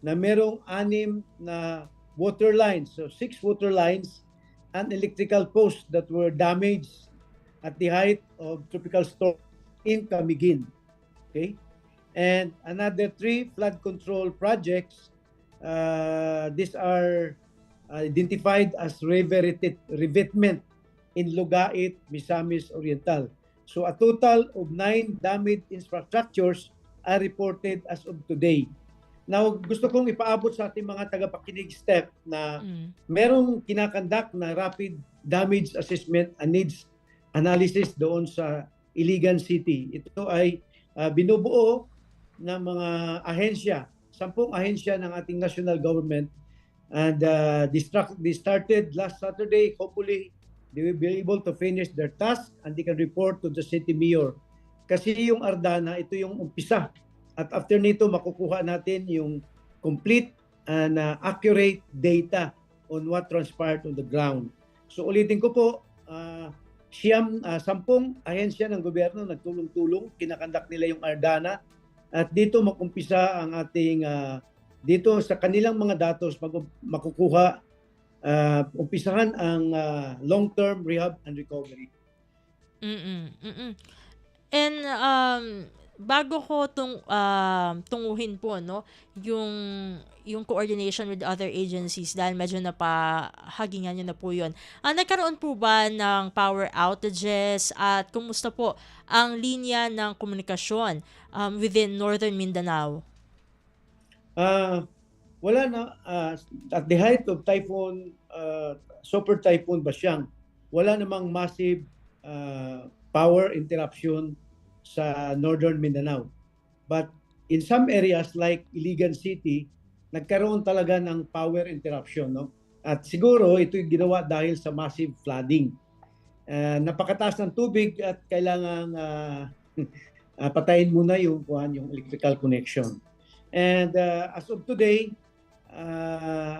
na merong 6 na water lines, so 6 water lines and electrical posts that were damaged at the height of tropical storm in Camiguin. Okay? And another 3 flood control projects, these are identified as revetment in Lugait, Misamis Oriental. So a total of 9 damaged infrastructures are reported as of today. Now, gusto kong ipaabot sa ating mga tagapakinig step na merong kinakandak na rapid damage assessment and needs analysis doon sa Iligan City. Ito ay binubuo ng mga ahensya, 10 ahensya ng ating national government, and they started last Saturday. Hopefully, they will be able to finish their task and they can report to the city mayor. Kasi yung Ardana, ito yung umpisa. At after nito, makukuha natin yung complete and accurate data on what transpired on the ground. So ulitin ko po, 10 ahensya ng gobyerno nagtulong-tulong, kinakandak nila yung Ardana. At dito makumpisa ang ating, dito sa kanilang mga datos, makukuha, umpisahan ang long-term rehab and recovery. And bago ko tunguhin po no yung coordination with other agencies dahil medyo napahagingan niyo na po yun. Nagkaroon po ba ng power outages at kumusta po ang linya ng komunikasyon within Northern Mindanao? Wala na. At the height of Super Typhoon Basyang, wala namang massive power interruption sa Northern Mindanao. But in some areas like Iligan City, nagkaroon talaga ng power interruption, no? At siguro ito yung ginawa dahil sa massive flooding. Napakataas ng tubig at kailangan patayin muna yung electrical connection. And as of today,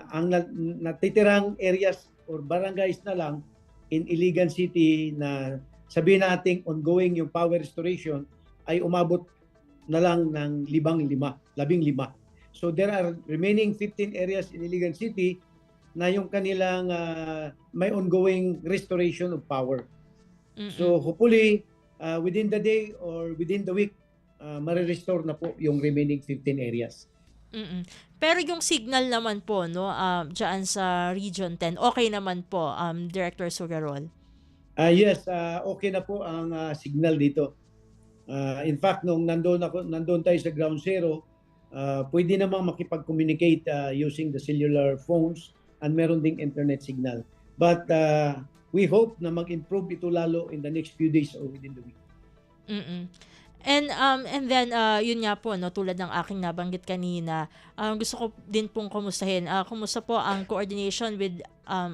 ang natitirang areas or barangays na lang in Iligan City na sabihin natin ongoing yung power restoration ay umabot na lang ng 15. So there are remaining 15 areas in Iligan City na yung kanilang may ongoing restoration of power. So hopefully within the day or within the week ma-restore na po yung remaining 15 areas. Pero yung signal naman po no diyan sa Region 10 okay naman po Director Sugarol? Yes, okay na po ang signal dito. In fact, nung nandoon tayo sa ground zero, pwede namang makipag-communicate using the cellular phones and meron ding internet signal. But we hope na mag-improve ito lalo in the next few days or within the week. And then yun nga po no tulad ng aking nabanggit kanina, gusto ko din pong kumustahin. Kumusta po ang coordination with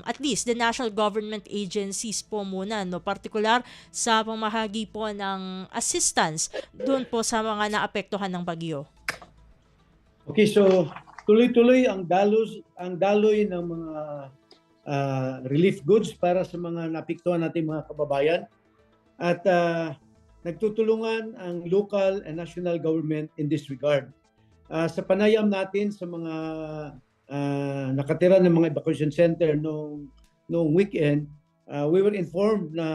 at least the national government agencies po muna no, particular sa pamahagi po ng assistance doon po sa mga naapektuhan ng bagyo. Okay, so tuloy-tuloy ang daloy ng mga relief goods para sa mga naapektuhan nating mga kababayan. At nagtutulungan ang local and national government in this regard. Sa panayam natin sa mga nakatira ng mga evacuation center noong weekend, we were informed na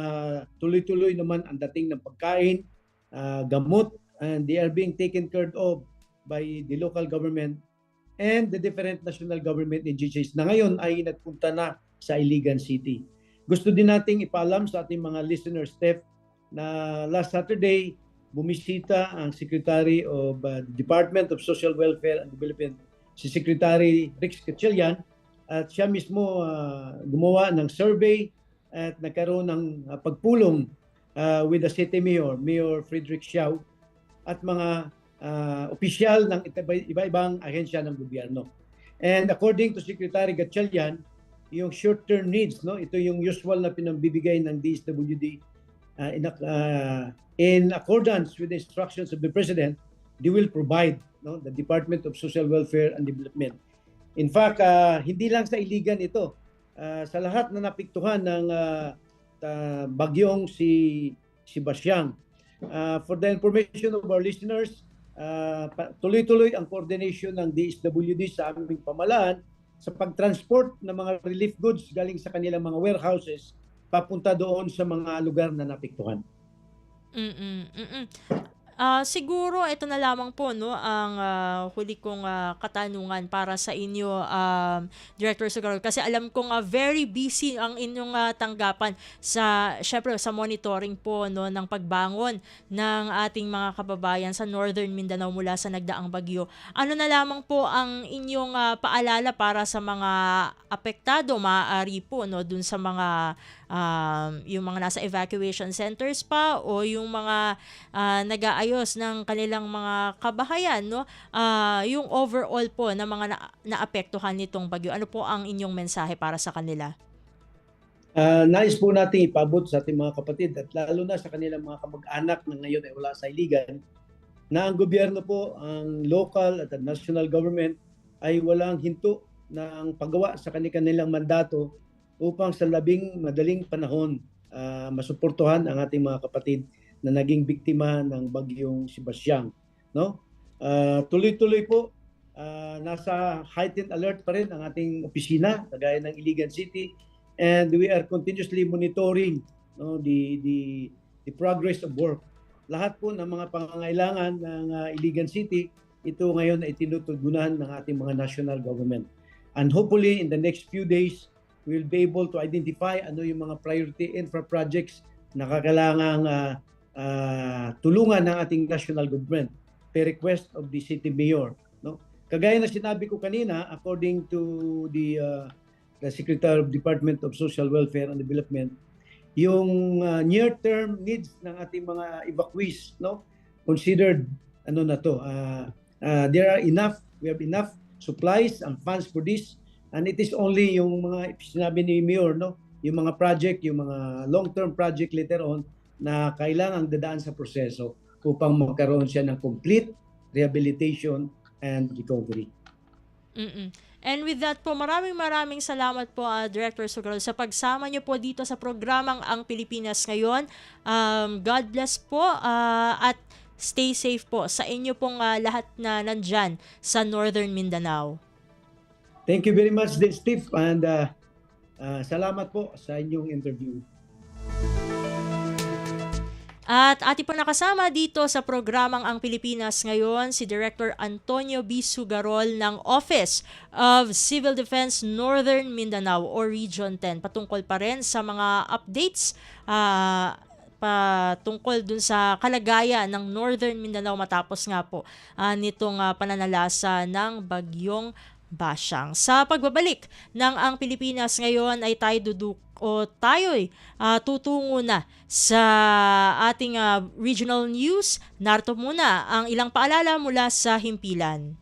tuloy-tuloy naman ang dating ng pagkain, gamot, and they are being taken care of by the local government and the different national government agencies na ngayon ay nagpunta na sa Iligan City. Gusto din nating ipaalam sa ating mga listener staff na last Saturday, bumisita ang Secretary of Department of Social Welfare and Development, si Secretary Rex Gatchalian, at siya mismo gumawa ng survey at nagkaroon ng pagpulong with the City Mayor, Mayor Frederick Xiao, at mga opisyal ng iba-ibang ahensya ng gobyerno. And according to Secretary Gatchalian, yung short-term needs, no, ito yung usual na pinambibigay ng DSWD in accordance with the instructions of the President, they will provide, no, the Department of Social Welfare and Development. In fact, hindi lang sa Iligan ito, sa lahat na napiktuhan ng bagyong si Basyang. For the information of our listeners, tuloy-tuloy ang coordination ng DSWD sa aming pamahalaan sa pagtransport ng mga relief goods galing sa kanilang mga warehouses papunta doon sa mga lugar na napiktuhan. Siguro ito na lamang po, no, ang huli kong katanungan para sa inyo, Director Sugarol, kasi alam kong very busy ang inyong tanggapan sa syempre sa monitoring po, no, ng pagbangon ng ating mga kababayan sa Northern Mindanao mula sa nagdaang bagyo. Ano na lamang po ang inyong paalala para sa mga apektado, maaari po, no, dun sa mga yung mga nasa evacuation centers pa o yung mga nag-aayos ng kanilang mga kabahayan, no? Yung overall po na mga naapektuhan nitong bagyo. Ano po ang inyong mensahe para sa kanila? Nais po natin ipabot sa ating mga kapatid at lalo na sa kanilang mga kamag-anak na ngayon ay wala sa Iligan, na ang gobyerno po, ang local at ang national government ay walang hinto na ang paggawa sa kanilang mandato upang sa labing madaling panahon masuportuhan ang ating mga kapatid na naging biktima ng bagyong si Basyang, no? Tuloy-tuloy po, nasa heightened alert pa rin ang ating opisina kagaya ng Iligan City, and we are continuously monitoring, no, the progress of work. Lahat po ng mga pangangailangan ng Iligan City, ito ngayon ay tinutugunan ng ating mga national government. And hopefully in the next few days, we will be able to identify ano yung mga priority infra projects na kakailangang tulungan ng ating national government per request of the city mayor, no? Kagaya na sinabi ko kanina, according to the Secretary of Department of Social Welfare and Development, yung near-term needs ng ating mga evacuees, no, considered ano na to, we have enough supplies and funds for this. And it is only yung mga sinabi ni Mayor, no, yung mga project, yung mga long-term project later on na kailangang dadaan sa proseso upang magkaroon siya ng complete rehabilitation and recovery. And with that po, maraming salamat po, Director Sugarol, sa pagsama niyo po dito sa programang Ang Pilipinas Ngayon. God bless po at stay safe po sa inyo pong lahat na nandyan sa Northern Mindanao. Thank you very much, Steve, and salamat po sa inyong interview. At ating po nakasama dito sa programang Ang Pilipinas Ngayon, si Director Antonio B. Sugarol ng Office of Civil Defense Northern Mindanao o Region 10. Patungkol pa rin sa mga updates patungkol dun sa kalagayan ng Northern Mindanao matapos nga po nitong pananalasa ng bagyong Basyang. Sa pagbabalik ng Ang Pilipinas Ngayon ay tayo'y tutungo na sa ating regional news. Narito muna ang ilang paalala mula sa himpilan.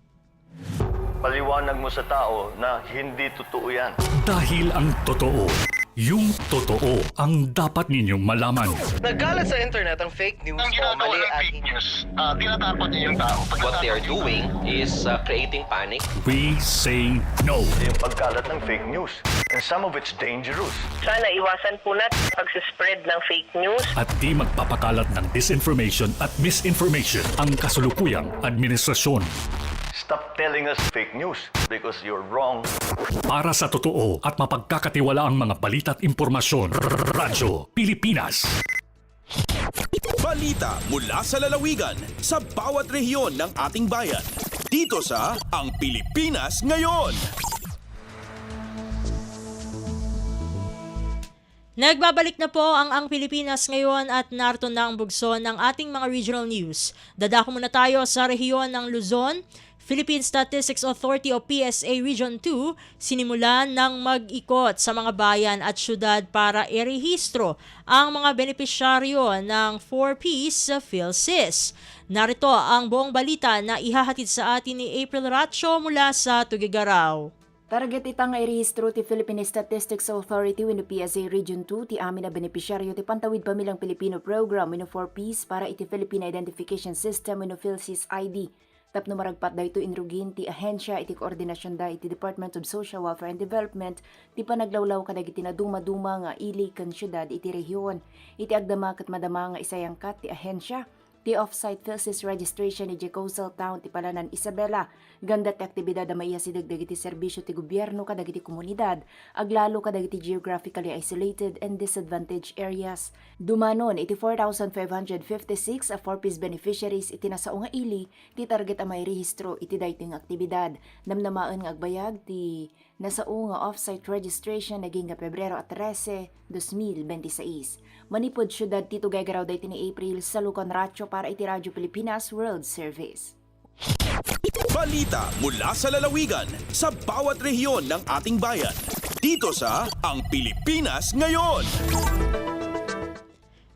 Paliwanag mo sa tao na hindi totoo yan. Dahil ang totoo, yung totoo ang dapat ninyong malaman. Nagkalat sa internet ang fake news o mali at fake news. Tinatakot niyo yung tao. What they are doing is creating panic. We say no. Yung pagkalat ng fake news. And some of it's dangerous. Sana iwasan po natin pag-spread ng fake news. At di magpapakalat ng disinformation at misinformation ang kasulukuyang administrasyon. Stop telling us fake news because you're wrong. Para sa totoo at mapagkakatiwalaang mga balita at impormasyon, Radyo Pilipinas. Balita mula sa lalawigan sa bawat rehiyon ng ating bayan. Dito sa Ang Pilipinas Ngayon. Nagbabalik na po ang Pilipinas ngayon at narito na ang bugso ng ating mga regional news. Dadako muna tayo sa rehiyon ng Luzon. Philippine Statistics Authority o PSA Region 2 sinimulan ng mag-ikot sa mga bayan at syudad para irehistro ang mga benepisyaryo ng 4Ps PhilSys. Narito ang buong balita na ihahatid sa atin ni April Ratio mula sa Tugigaraw. Target itang irehistro ti Philippine Statistics Authority wenno PSA Region 2 ti amin na benepisyaryo ti Pantawid Pamilyang Pilipino Program wenno 4Ps para iti Philippine Identification System wenno PhilSys ID. Tapno maragpat dayto inrugin ti ahensya iti koordinasyon da iti Department of Social Welfare and Development ti panaglawlaw kadagiti na duma-duma nga ili ken syudad iti rehiyon. Iti agdama ket madama nga isayangkat ti ahensya. Ti off-site PhilSys registration ni Coastal Town ti Palanan Isabela. Ganda ti aktibidad na maiya sidagdag iti serbisyo ti gobyerno kadagiti komunidad, aglalo kadagiti geographically isolated and disadvantaged areas. Dumanon iti 4,556 a 4Ps beneficiaries iti nasaong nga ili, ti target a may rehistro iti dayting aktibidad. Namnamaan nga agbayag ti nasaong nga off-site registration naging nga Pebrero 13, 2026. Manipod syudad ti Tugigaraw dayti ni April sa Lucan Ratio para iti Radyo Pilipinas World Service. Balita mula sa lalawigan sa bawat rehiyon ng ating bayan. Dito sa Ang Pilipinas Ngayon.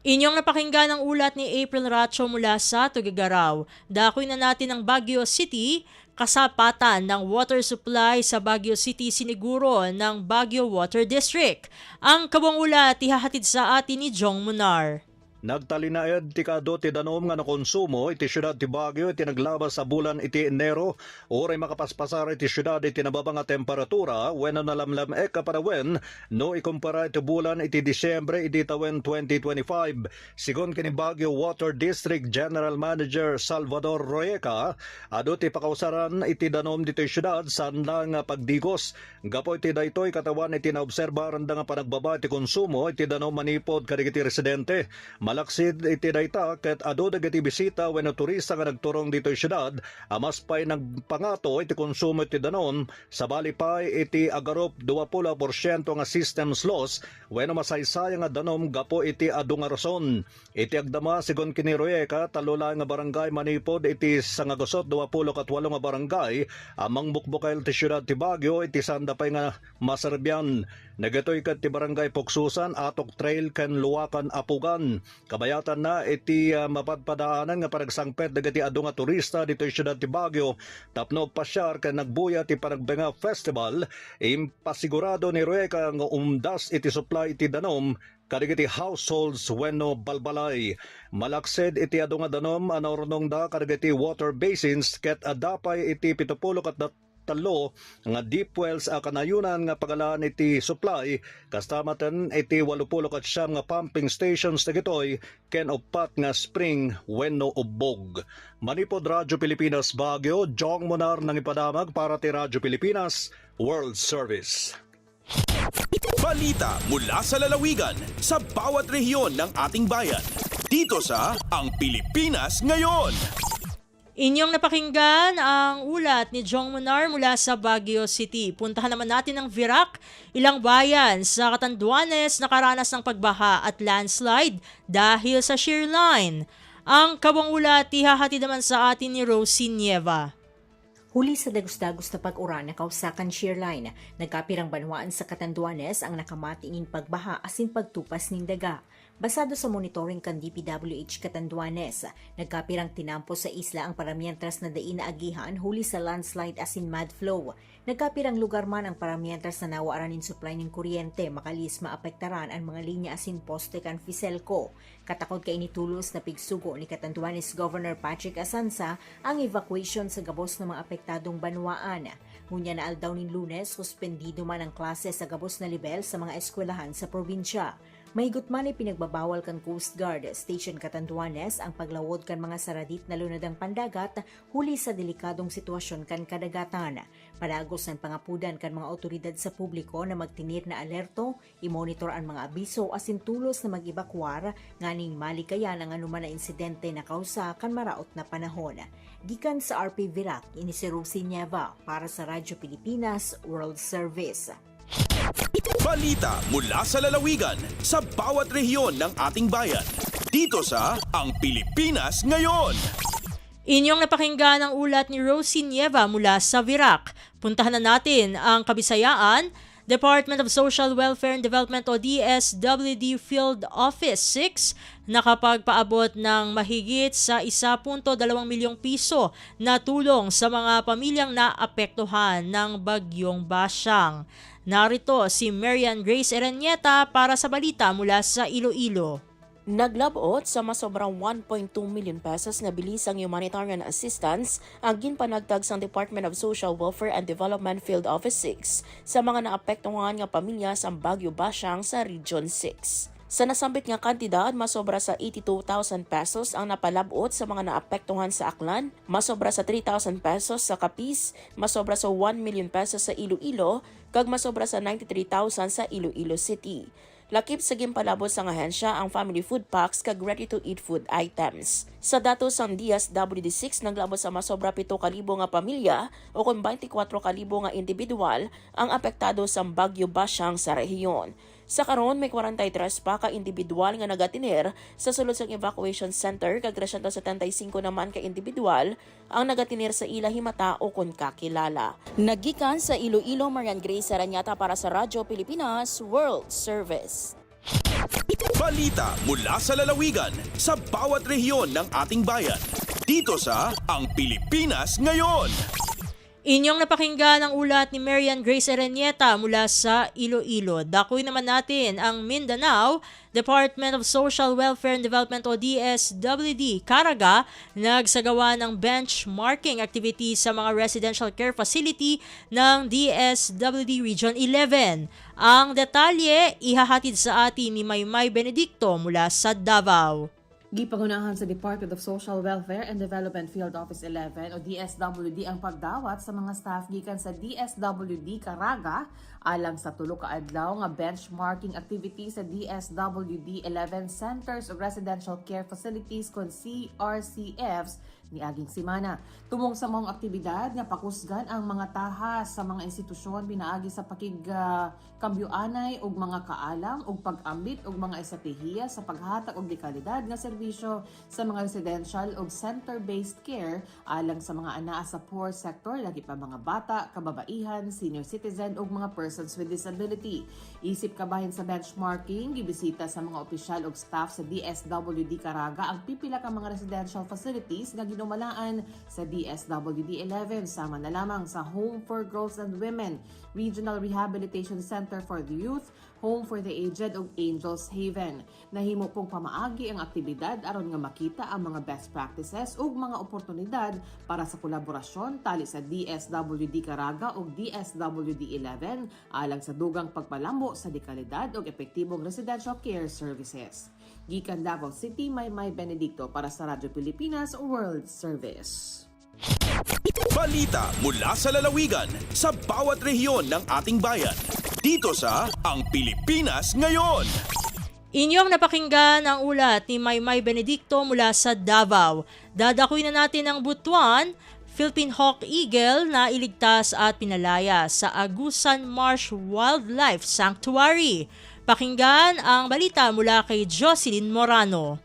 Inyong napakinggan ang ulat ni April Ratio mula sa Tugigaraw. Dakoy na natin ang Baguio City. Kasapatan ng water supply sa Baguio City siniguro ng Baguio Water District. Ang kabong ulat ihahatid sa atin ni Jong Munar. Nagtalinaed ti kado ti danom nga nakonsumo iti syudad ti Baguio iti naglabas sa bulan iti Enero. Oray makapaspasar iti syudad iti nababa nga temperatura wenno nalamlam kaparawen no ikumpara iti bulan iti Disyembre iti tawen 2025. Sigon kini Baguio Water District General Manager Salvador Royeca, adu ti pakausaran iti danom dito syudad sanda nga pagdigos. Gapo iti daytoy katawan iti naobserba randa nga panagbaba iti konsumo iti danom manipod kadagiti residente. Malaksid iti dayta ket adu dagiti bisita wenno turista nga nagturong ditoy syudad amas pay nagpangato iti konsumo iti danon sabali pay iti agarop 20% nga systems loss wenno masaysay nga danom gapo iti adu nga rason. Iti agdama sigon kini Royeca talula nga barangay manipod iti sangagosot 28 nga barangay amang bukbukel ti syudad ti Baguio iti sanda pay nga maserbyan. Nagatoy ket ti barangay Poksusan atok trail ken Luwakan Apugan. Kabayatan na iti mapadpadaanan nga paragsangpet dagiti adu nga turista dito sa syudad ti Baguio. Tapno pasyar ken nagbuya ti Panagbenga Festival. Impasigurado ni Royeca nga umdas iti supply iti danom kadagiti households wenno balbalay. Malaksed iti adu nga danom anornong da kadagiti water basins ket adapay iti 70 talo nga deep wells a kanayunan nga pagalaan iti supply kastamatan iti 89 nga pumping stations dagitoy ken upat nga spring wenno ubog. Manipod Radyo Pilipinas Baguio, Jong Munar nang ipadamag para ti Radyo Pilipinas World Service. Balita mula sa lalawigan sa bawat rehiyon ng ating bayan. Dito sa Ang Pilipinas Ngayon. Inyong napakinggan ang ulat ni Jong Munar mula sa Baguio City. Puntahan naman natin ang Virac, ilang bayan sa Catanduanes nakaranas ng pagbaha at landslide dahil sa shear line. Ang kabong ulat ihahatid naman sa atin ni Rosie Nieva. Huli sa dagos-dagos na pag-uran na kausakan shear line, nagkapirang banwaan sa Catanduanes ang nakamatingin pagbaha asin pagtupas ning daga. Basado sa monitoring kan DPWH Catanduanes, nagkapirang tinampo sa isla ang paramientras na dain na agihan huli sa landslide asin mud flow. Nagkapirang lugar man ang paramientras na nawaaran in supply ng kuryente, makalis maapektaran ang mga linya asin poste kan Fiselco. Katakod kay initulos na pigsugo ni Catanduanes Governor Patrick Asanza ang evacuation sa gabos ng mga apektadong banwaan. Ngunya na aldaw nin Lunes, suspendido man ang klase sa gabos na level sa mga eskwelahan sa probinsya. Mahigot man ay pinagbabawal kan Coast Guard Station Catanduanes ang paglawod kan mga saradit na lunadang pandagat huli sa delikadong sitwasyon kan kadagatan. Padagos ng pangapudan kan mga otoridad sa publiko na magtinir na alerto, imonitor ang mga abiso asin tulos na mag-evakuar nganing malikayan ang anuman na insidente na kausa kan maraot na panahon. Gikan sa RP Virac, ini si Rosie Nieva para sa Radyo Pilipinas World Service. Balita mula sa lalawigan sa bawat rehiyon ng ating bayan. Dito sa Ang Pilipinas Ngayon. Inyong napakinggan ang ulat ni Rosie Nieva mula sa Virac. Puntahan na natin ang Kabisayaan. Department of Social Welfare and Development o DSWD Field Office 6 nakapagpaabot ng mahigit sa 1.2 milyong piso na tulong sa mga pamilyang naapektuhan ng Bagyong Basyang. Narito si Marian Grace Erenieta para sa balita mula sa Iloilo. Naglabot sa masobrang 1.2 million pesos na bilisang humanitarian assistance ang ginpanagtag sa Department of Social Welfare and Development Field Office 6 sa mga naapektuhan nga pamilya sa Bagyo Basyang sa Region 6. Sa nasambit nga kantidad, masobra sa 82,000 pesos ang napalabot sa mga naapektuhan sa Aklan, masobra sa 3,000 pesos sa Capiz, masobra sa 1 million pesos sa Iloilo, kag masobra sa 93,000 sa Iloilo City. Lakip sa gimpalabot sa ahensya ang family food packs kag ready-to-eat food items. Sa datos sang DSWD6, naglabot sa masobra 7,000 nga pamilya o kung 24,000 nga individual ang apektado sa Bagyo Basyang sa rehiyon. Sa karon may 43 pa ka individual nga nagatiner sa sulod sang evacuation center kag 375 naman ka individual ang nagatiner sa ila himata o kun kakilala. Nagikan sa Iloilo, Marian Grace Aranyata para sa Radyo Pilipinas World Service. Balita mula sa lalawigan sa bawat rehiyon ng ating bayan. Dito sa Ang Pilipinas Ngayon. Inyong napakinggan ang ulat ni Marian Grace Erenieta mula sa Iloilo. Dakoy naman natin ang Mindanao. Department of Social Welfare and Development o DSWD Caraga nagsagawa ng benchmarking activity sa mga residential care facility ng DSWD Region 11. Ang detalye ihahatid sa atin ni Maymay Benedicto mula sa Davao. Gipangunahan sa Department of Social Welfare and Development Field Office 11 o DSWD ang pagdawat sa mga staff gikan sa DSWD Caraga alang sa tulo ka adlaw nga benchmarking activity sa DSWD 11 Centers of Residential Care Facilities kon CRCFs ni aging simana. Tumong sa mga aktibidad nga pakusgan ang mga tahas sa mga institusyon pinaagi sa pakigkambyoanay og mga kaalam ug pag-ambit og mga estratehiya sa paghatag og dekalidad nga serbisyo sa mga residential ug center-based care alang sa mga anaa sa poor sector lagi pa mga bata, kababaihan, senior citizen ug mga persons with disability. Isip kabahin sa benchmarking, gibisita sa mga opisyal ug staff sa DSWD Caraga ang pipila ka mga residential facilities nga ginumalaan sa DSWD 11 sama na lamang sa Home for Girls and Women, Regional Rehabilitation Center for the Youth, Home for the Aged ug Angels Haven. Nahimo pong pamaagi ang aktibidad aron nga makita ang mga best practices ug mga oportunidad para sa kolaborasyon tali sa DSWD Caraga ug DSWD 11 alang sa dugang pagpalambo sa dekalidad ug epektibong residential care services. Gikan Davao City, Maymay Benedicto para sa Radyo Pilipinas World Service. Balita mula sa lalawigan sa bawat rehiyon ng ating bayan. Dito sa Ang Pilipinas Ngayon. Inyong napakinggan ang ulat ni Maymay Benedicto mula sa Davao. Dadakuin na natin ang Butuan, Philippine Hawk Eagle na iligtas at pinalaya sa Agusan Marsh Wildlife Sanctuary. Pakinggan ang balita mula kay Jocelyn Morano.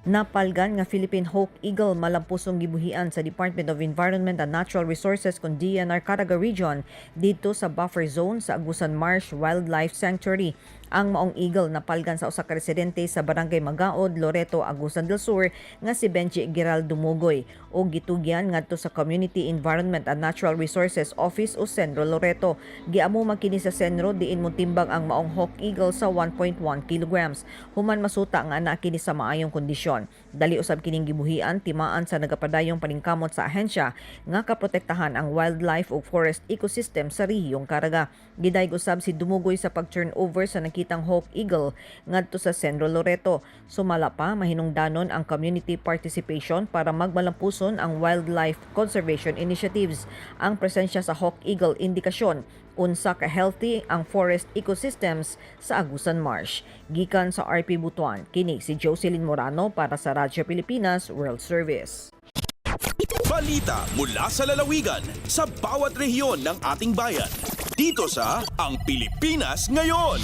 Napalgan nga Philippine Hawk Eagle malampusong gibuhian sa Department of Environment and Natural Resources kon DNR Caraga Region dito sa buffer zone sa Agusan Marsh Wildlife Sanctuary. Ang maong eagle napalgan sa usa ka residente sa Barangay Magaod, Loreto, Agusan del Sur nga si Benji Giraldo Mugoy o gitugyan ngadto sa Community Environment and Natural Resources Office o Senro Loreto. Giamo makini sa Senro diin mo timbang ang maong hawk eagle sa 1.1 kilograms. Human masuta nga ana kini sa maayong kondisyon. Dali usab kining gibuhian timaan sa nagapadayong paningkamot sa ahensya nga kaprotektahan ang wildlife ug forest ecosystem sa rehiyong Caraga. Gidayeg usab si Dumugoy sa pag-turnover sa nakitang hawk eagle ngadto sa Senro Loreto. Sumala pa mahinungdanon ang community participation para magmalampuson ang wildlife conservation initiatives. Ang presensya sa hawk eagle indikasyon unsa ka healthy ang forest ecosystems sa Agusan Marsh. Gikan sa RP Butuan, kini si Jocelyn Morano para sa Radyo Pilipinas World Service. Balita mula sa lalawigan sa bawat rehiyon ng ating bayan. dito sa Ang Pilipinas Ngayon.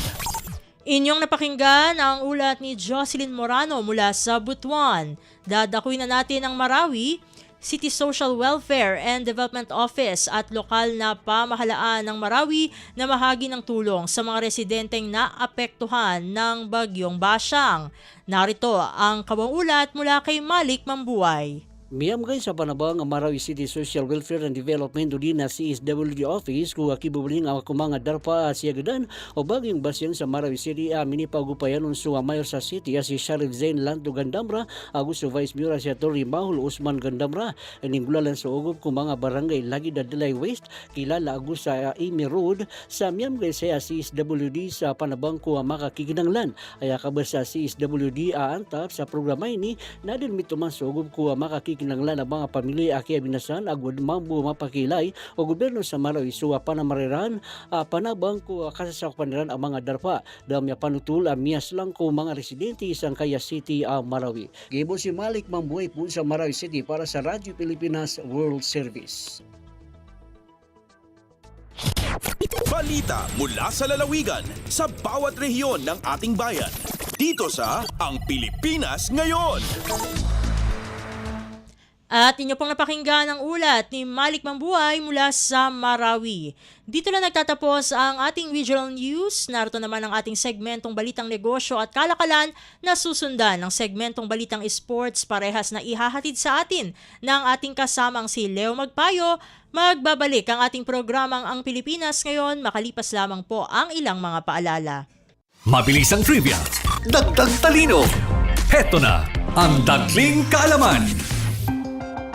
Inyong napakinggan ang ulat ni Jocelyn Morano mula sa Butuan. Dadakuin na natin ang Marawi, City Social Welfare and Development Office at lokal na pamahalaan ng Marawi na mahagi ng tulong sa mga residenteng naapektuhan ng Bagyong Basyang. Narito ang kawang ulat mula kay Malik Mambuay. Miyamgay sa panabang ang Marawi City Social Welfare and Development o di na CSWD Office kung akibubuling ang mga darpa siyagadan o baging basyang sa Marawi City amini pagupayan unso ang mayor sa city si Sharif Zain Lanto Gandamra Augusto Vice Mayor si Atty. Mahul Usman Gandamra inimbulalan sa ugop kung mga barangay lagi dadalay waste kilala agus sa Amy Road sa miyamgay sa CSWD sa panabang ko ang makakikinanglan ay kabas sa CSWD aantap sa programa ini na din mituman sa ugop ko ang kinanglan ang mga pamilya aki abinasan agud mambu mapakilay o gobyerno sa Marawi suwa panamariran panabang ko kasasakpaniran ang mga darpa damya panutul mias lang ko mga residente isang Kaya City Marawi. Gibo si Malik Mambuhay po sa Marawi City para sa Radyo Pilipinas World Service. Balita mula sa lalawigan sa bawat rehiyon ng ating bayan. Dito sa Ang Pilipinas Ngayon. At inyo pong napakinggan ang ulat ni Malik Mambuhay mula sa Marawi. Dito na nagtatapos ang ating regional news. Narito naman ang ating segmentong Balitang Negosyo at Kalakalan na susundan ng segmentong Balitang Sports parehas na ihahatid sa atin ng ating kasamang si Leo Magpayo. Magbabalik ang ating programang Ang Pilipinas Ngayon makalipas lamang po ang ilang mga paalala. Mabilis ang trivia, dagdag talino. Heto na ang Dagling Kaalaman.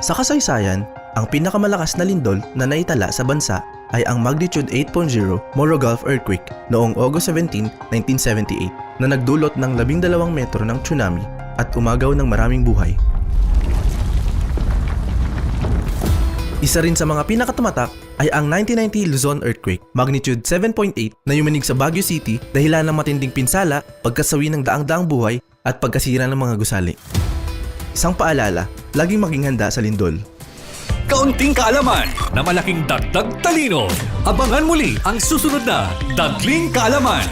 Sa kasaysayan, ang pinakamalakas na lindol na naitala sa bansa ay ang magnitude 8.0 Moro Gulf earthquake noong August 17, 1978 na nagdulot ng 12 metro ng tsunami at umagaw ng maraming buhay. Isa rin sa mga pinakatumatak ay ang 1990 Luzon earthquake, magnitude 7.8 na yumanig sa Baguio City dahilan ng matinding pinsala, pagkasawi ng daang-daang buhay at pagkasira ng mga gusali. Isang paalala, laging maging handa sa lindol. Kaunting kaalaman na malaking dagdag talino. Abangan muli ang susunod na Dagling Kaalaman.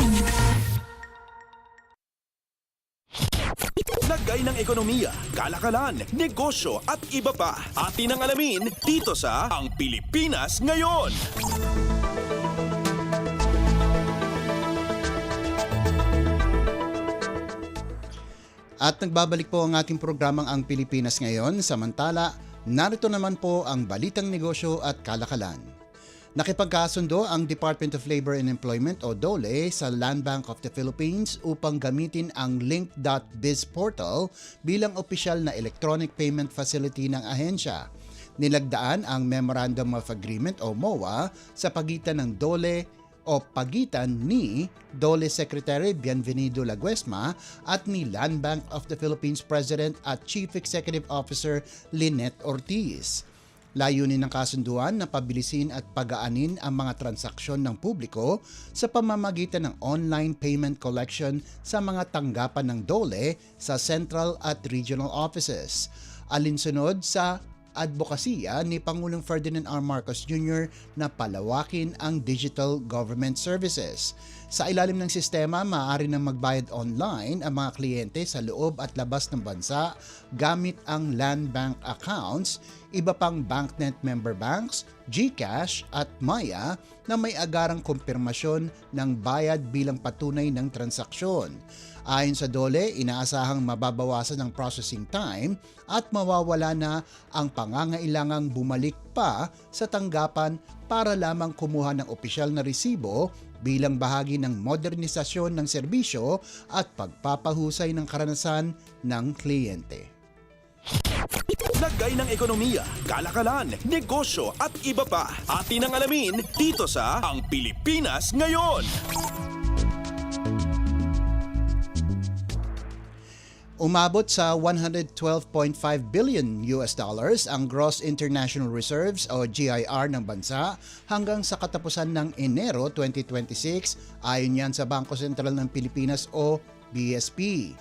Lagay ng ekonomiya, kalakalan, negosyo at iba pa. Atin ang alamin dito sa Ang Pilipinas Ngayon. At nagbabalik po ang ating programang Ang Pilipinas Ngayon. Samantala, narito naman po ang Balitang Negosyo at Kalakalan. Nakipagkasundo ang Department of Labor and Employment o DOLE sa Land Bank of the Philippines upang gamitin ang Link.Biz portal bilang opisyal na electronic payment facility ng ahensya. Nilagdaan ang Memorandum of Agreement o MOA sa pagitan ng DOLE o pagitan ni DOLE Secretary Bienvenido Laguesma at ni Land Bank of the Philippines President at Chief Executive Officer Lynette Ortiz. Layunin ng kasunduan na pabilisin at pagaanin ang mga transaksyon ng publiko sa pamamagitan ng online payment collection sa mga tanggapan ng DOLE sa central at regional offices. Alinsunod sa advokasya ni Pangulong Ferdinand R. Marcos Jr. na palawakin ang digital government services. Sa ilalim ng sistema, maaari nang magbayad online ang mga kliyente sa loob at labas ng bansa gamit ang Land Bank accounts, iba pang BancNet member banks, GCash at Maya na may agarang kumpirmasyon ng bayad bilang patunay ng transaksyon. Ayon sa DOLE, inaasahang mababawasan ang processing time at mawawala na ang pangangailangang bumalik pa sa tanggapan para lamang kumuha ng opisyal na resibo bilang bahagi ng modernisasyon ng serbisyo at pagpapahusay ng karanasan ng kliyente. Lagay ng ekonomiya, kalakalan, negosyo at iba pa. Atin ang alamin dito sa Ang Pilipinas Ngayon. Umabot sa $112.5 billion ang gross international reserves o GIR ng bansa hanggang sa katapusan ng Enero 2026 ayon yan sa Bangko Sentral ng Pilipinas o BSP.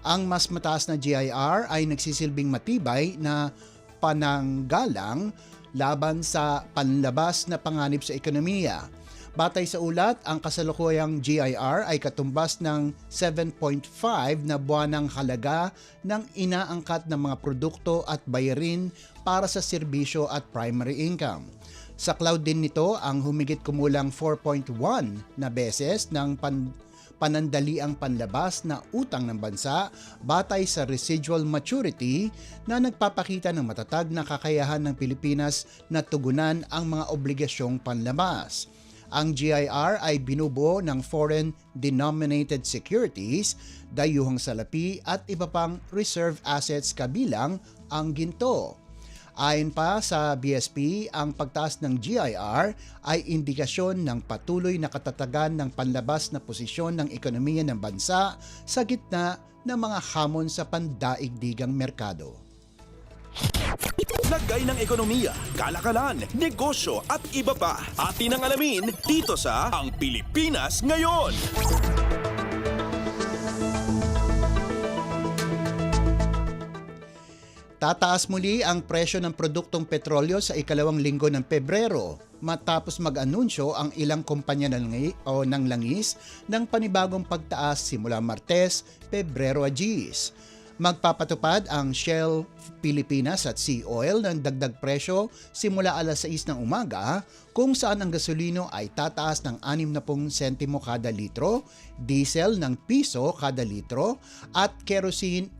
Ang mas mataas na GIR ay nagsisilbing matibay na pananggalang laban sa panlabas na panganib sa ekonomiya. Batay sa ulat, ang kasalukuyang GIR ay katumbas ng 7.5 na buwanang halaga ng inaangkat ng mga produkto at bayarin para sa serbisyo at primary income. Sa cloud din nito ang humigit kumulang 4.1 na beses ng panandaliang panlabas na utang ng bansa batay sa residual maturity na nagpapakita ng matatag na kakayahan ng Pilipinas na tugunan ang mga obligasyong panlabas. Ang GIR ay binubuo ng foreign-denominated securities, dayuhang salapi at iba pang reserve assets kabilang ang ginto. Ayon pa sa BSP, ang pagtaas ng GIR ay indikasyon ng patuloy na katatagan ng panlabas na posisyon ng ekonomiya ng bansa sa gitna ng mga hamon sa pandaigdigang merkado. Lagay ng ekonomiya, kalakalan, negosyo at iba pa. Atin ang alamin dito sa Ang Pilipinas Ngayon. Tataas muli ang presyo ng produktong petrolyo sa ikalawang linggo ng Pebrero matapos mag-anunsyo ang ilang kumpanya ng langis ng panibagong pagtaas simula Martes, Pebrero a 10. Magpapatupad ang Shell Pilipinas at Sea Oil ng dagdag presyo simula alas 6 ng umaga kung saan ang gasolino ay tataas ng 60 sentimo kada litro, diesel ng piso kada litro at kerosene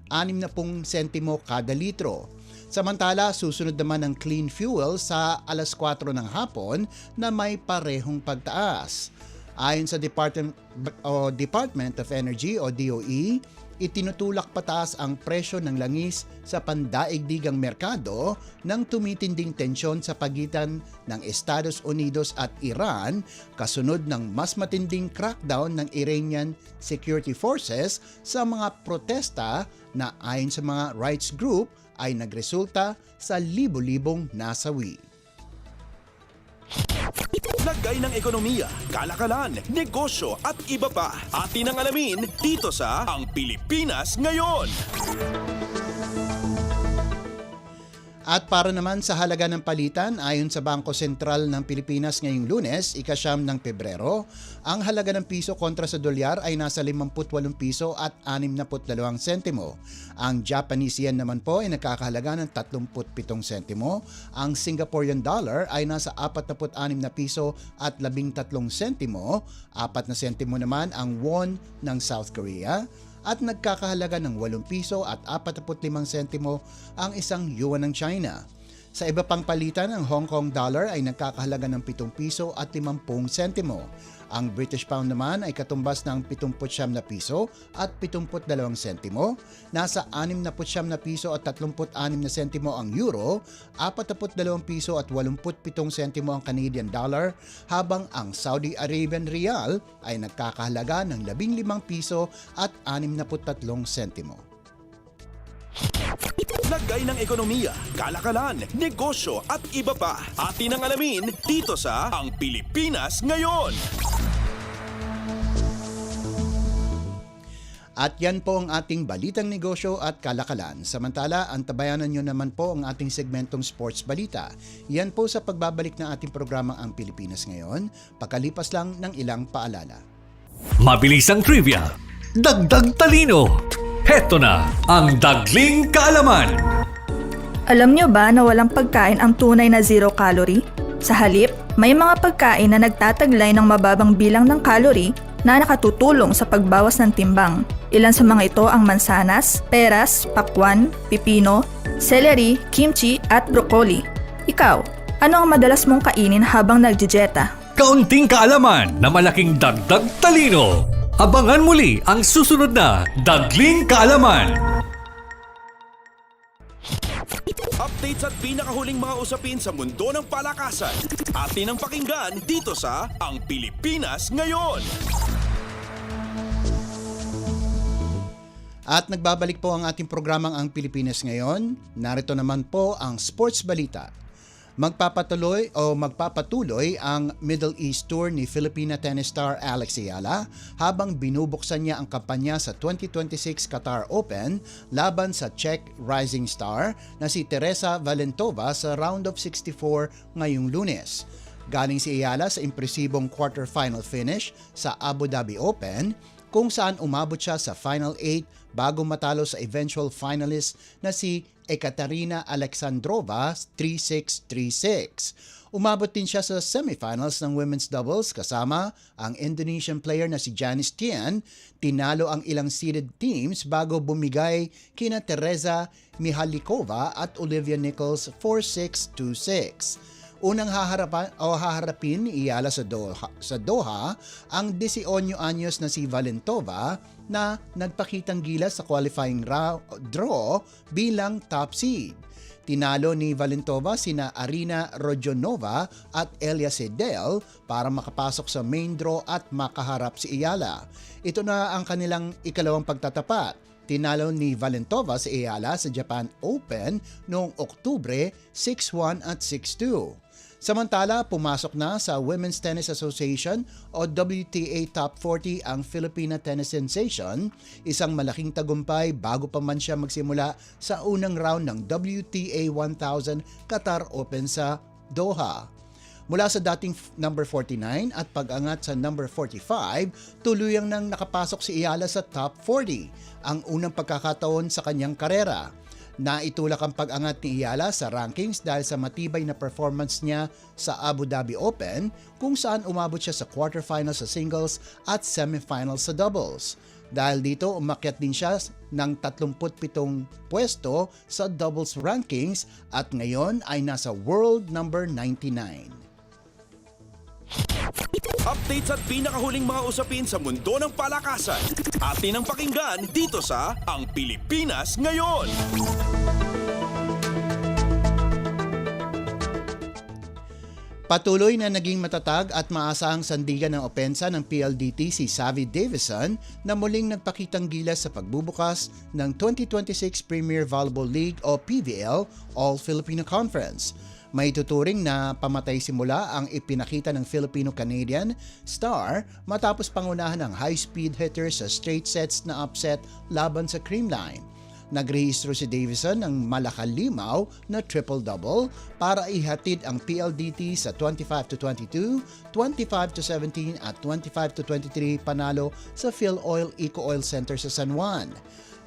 60 sentimo kada litro. Samantala, susunod naman ang clean fuel sa alas 4 ng hapon na may parehong pagtaas. Ayon sa Department of Energy o DOE, itinutulak pataas ang presyo ng langis sa pandaigdigang merkado ng tumitinding tensyon sa pagitan ng Estados Unidos at Iran kasunod ng mas matinding crackdown ng Iranian security forces sa mga protesta na ayon sa mga rights group ay nagresulta sa libo-libong nasawi. Lagay ng ekonomiya, kalakalan, negosyo at iba pa. Atin ang alamin dito sa Ang Pilipinas Ngayon. At para naman sa halaga ng palitan, ayon sa Bangko Sentral ng Pilipinas ngayong Lunes, ika-9 ng Pebrero, ang halaga ng piso kontra sa dolyar ay nasa 58 piso at 62 sentimo. Ang Japanese yen naman po ay nakakahalaga ng 37 sentimo. Ang Singaporean dollar ay nasa 46 na piso at 13 sentimo. 4 na sentimo naman ang won ng South Korea. At nagkakahalaga ng 8 piso at 45 sentimo ang isang yuan ng China. Sa iba pang palitan, ang Hong Kong dollar ay nagkakahalaga ng 7 piso at 50 sentimo. Ang British pound naman ay katumbas ng 79 na piso at 72 sentimo. Nasa 69 na piso at 36 na sentimo ang euro, 42 piso at 87 sentimo ang Canadian dollar, habang ang Saudi Arabian rial ay nagkakahalaga ng 15 piso at 63 sentimo. Lagay ng ekonomiya, kalakalan, negosyo at iba pa. Atin ang alamin dito sa Ang Pilipinas Ngayon. At yan po ang ating balitang negosyo at kalakalan. Samantala, antabayanan nyo naman po ang ating segmentong Sports Balita. Yan po sa pagbabalik ng ating programang Ang Pilipinas Ngayon, pakalipas lang ng ilang paalala. Mabilis ang trivia, dagdag talino. Heto na ang Dagling Kaalaman. Alam nyo ba na walang pagkain ang tunay na zero calorie? Sa halip, may mga pagkain na nagtataglay ng mababang bilang ng calorie na nakatutulong sa pagbawas ng timbang. Ilan sa mga ito ang mansanas, peras, pakwan, pipino, celery, kimchi at broccoli. Ikaw, ano ang madalas mong kainin habang nagdidieta? Kaunting kaalaman na malaking dagdag talino. Abangan muli ang susunod na Dagling Kaalaman. Updates at pinakahuling mga usapin sa mundo ng palakasan. Atin ang pakinggan dito sa Ang Pilipinas Ngayon. At nagbabalik po ang ating programang Ang Pilipinas Ngayon. Narito naman po ang Sports Balita. Magpapatuloy ang Middle East Tour ni Filipina tennis star Alex Ayala habang binubuksan niya ang kampanya sa 2026 Qatar Open laban sa Czech rising star na si Teresa Valentova sa round of 64 ngayong Lunes. Galing si Ayala sa impresibong quarterfinal finish sa Abu Dhabi Open kung saan umabot siya sa Final 8 bago matalo sa eventual finalist na si Ekaterina Alexandrova 3-6, 3-6. Umabot din siya sa semifinals ng women's doubles kasama ang Indonesian player na si Janice Tien. Tinalo ang ilang seeded teams bago bumigay kina Teresa Mihalikova at Olivia Nichols 4-6, 2-6. Unang haharapin ni Ayala sa Doha ang 18 anyos na si Valentova na nagpakitang gilas sa qualifying draw bilang top seed. Tinalo ni Valentova sina Arina Rodionova at Elia Sedel para makapasok sa main draw at makaharap si Ayala. Ito na ang kanilang ikalawang pagtatapat. Tinalo ni Valentova si Ayala sa Japan Open noong Oktubre 6-1 at 6-2. Samantala, pumasok na sa Women's Tennis Association o WTA Top 40 ang Filipina tennis sensation, isang malaking tagumpay bago pa man siya magsimula sa unang round ng WTA 1000 Qatar Open sa Doha. Mula sa dating number 49 at pag-angat sa number 45, tuluyang nang nakapasok si Ayala sa top 40, ang unang pagkakataon sa kanyang karera. Naitulak ang pag-angat ni Ayala sa rankings dahil sa matibay na performance niya sa Abu Dhabi Open kung saan umabot siya sa quarterfinals sa singles at semifinals sa doubles. Dahil dito, umakyat din siya ng 37 pwesto sa doubles rankings at ngayon ay nasa world number 99. Updates at pinakahuling mga usapin sa mundo ng palakasan. Atin ang pakinggan dito sa Ang Pilipinas Ngayon. Patuloy na naging matatag at maasahang sandigan ng opensa ng PLDT si Savvy Davison na muling nagpakitang gilas sa pagbubukas ng 2026 Premier Volleyball League o PVL All-Filipino Conference. May tuturing na pamatay simula ang ipinakita ng Filipino-Canadian star matapos pangunahan ng high-speed hitter sa straight sets na upset laban sa Creamline. Nagrehistro si Davison ng malakalimaw na triple-double para ihatid ang PLDT sa 25-22, 25-17 at 25-23 panalo sa PhilOil Eco Oil Center sa San Juan.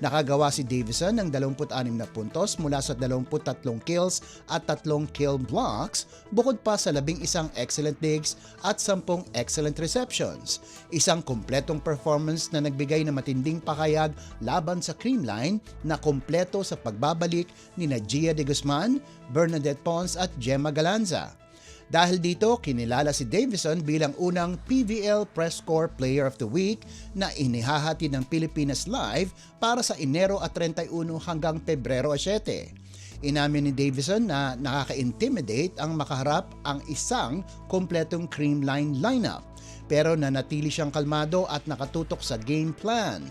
Nakagawa si Davison ng 26 na puntos mula sa 23 kills at 3 kill blocks bukod pa sa 11 excellent digs at 10 excellent receptions. Isang kumpletong performance na nagbigay ng matinding pakayag laban sa Creamline na kumpleto sa pagbabalik ni Gia de Guzman, Bernadette Pons at Gemma Galanza. Dahil dito, kinilala si Davison bilang unang PVL Press Corps Player of the Week na inihahatid ng Pilipinas Live para sa Enero at 31 hanggang Pebrero 7. Inamin ni Davison na nakaka-intimidate ang makaharap ang isang kompletong Creamline lineup. Pero nanatili siyang kalmado at nakatutok sa game plan.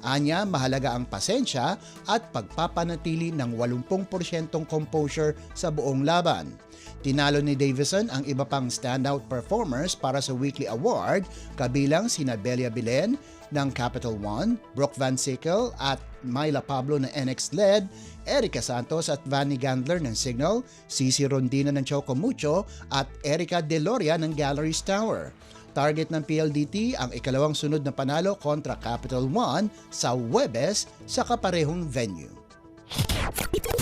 Anya, mahalaga ang pasensya at pagpapanatili ng 80% composure sa buong laban. Tinalo ni Davison ang iba pang standout performers para sa weekly award, kabilang sina Belia Bilen ng Capital One, Brooke Van Sickle at Myla Pablo ng NX LED, Erica Santos at Vanny Gandler ng Signal, Cici Rondina ng Choco Mucho at Erica Deloria ng Galleries Tower. Target ng PLDT ang ikalawang sunod na panalo kontra Capital One sa Huwebes sa kaparehong venue.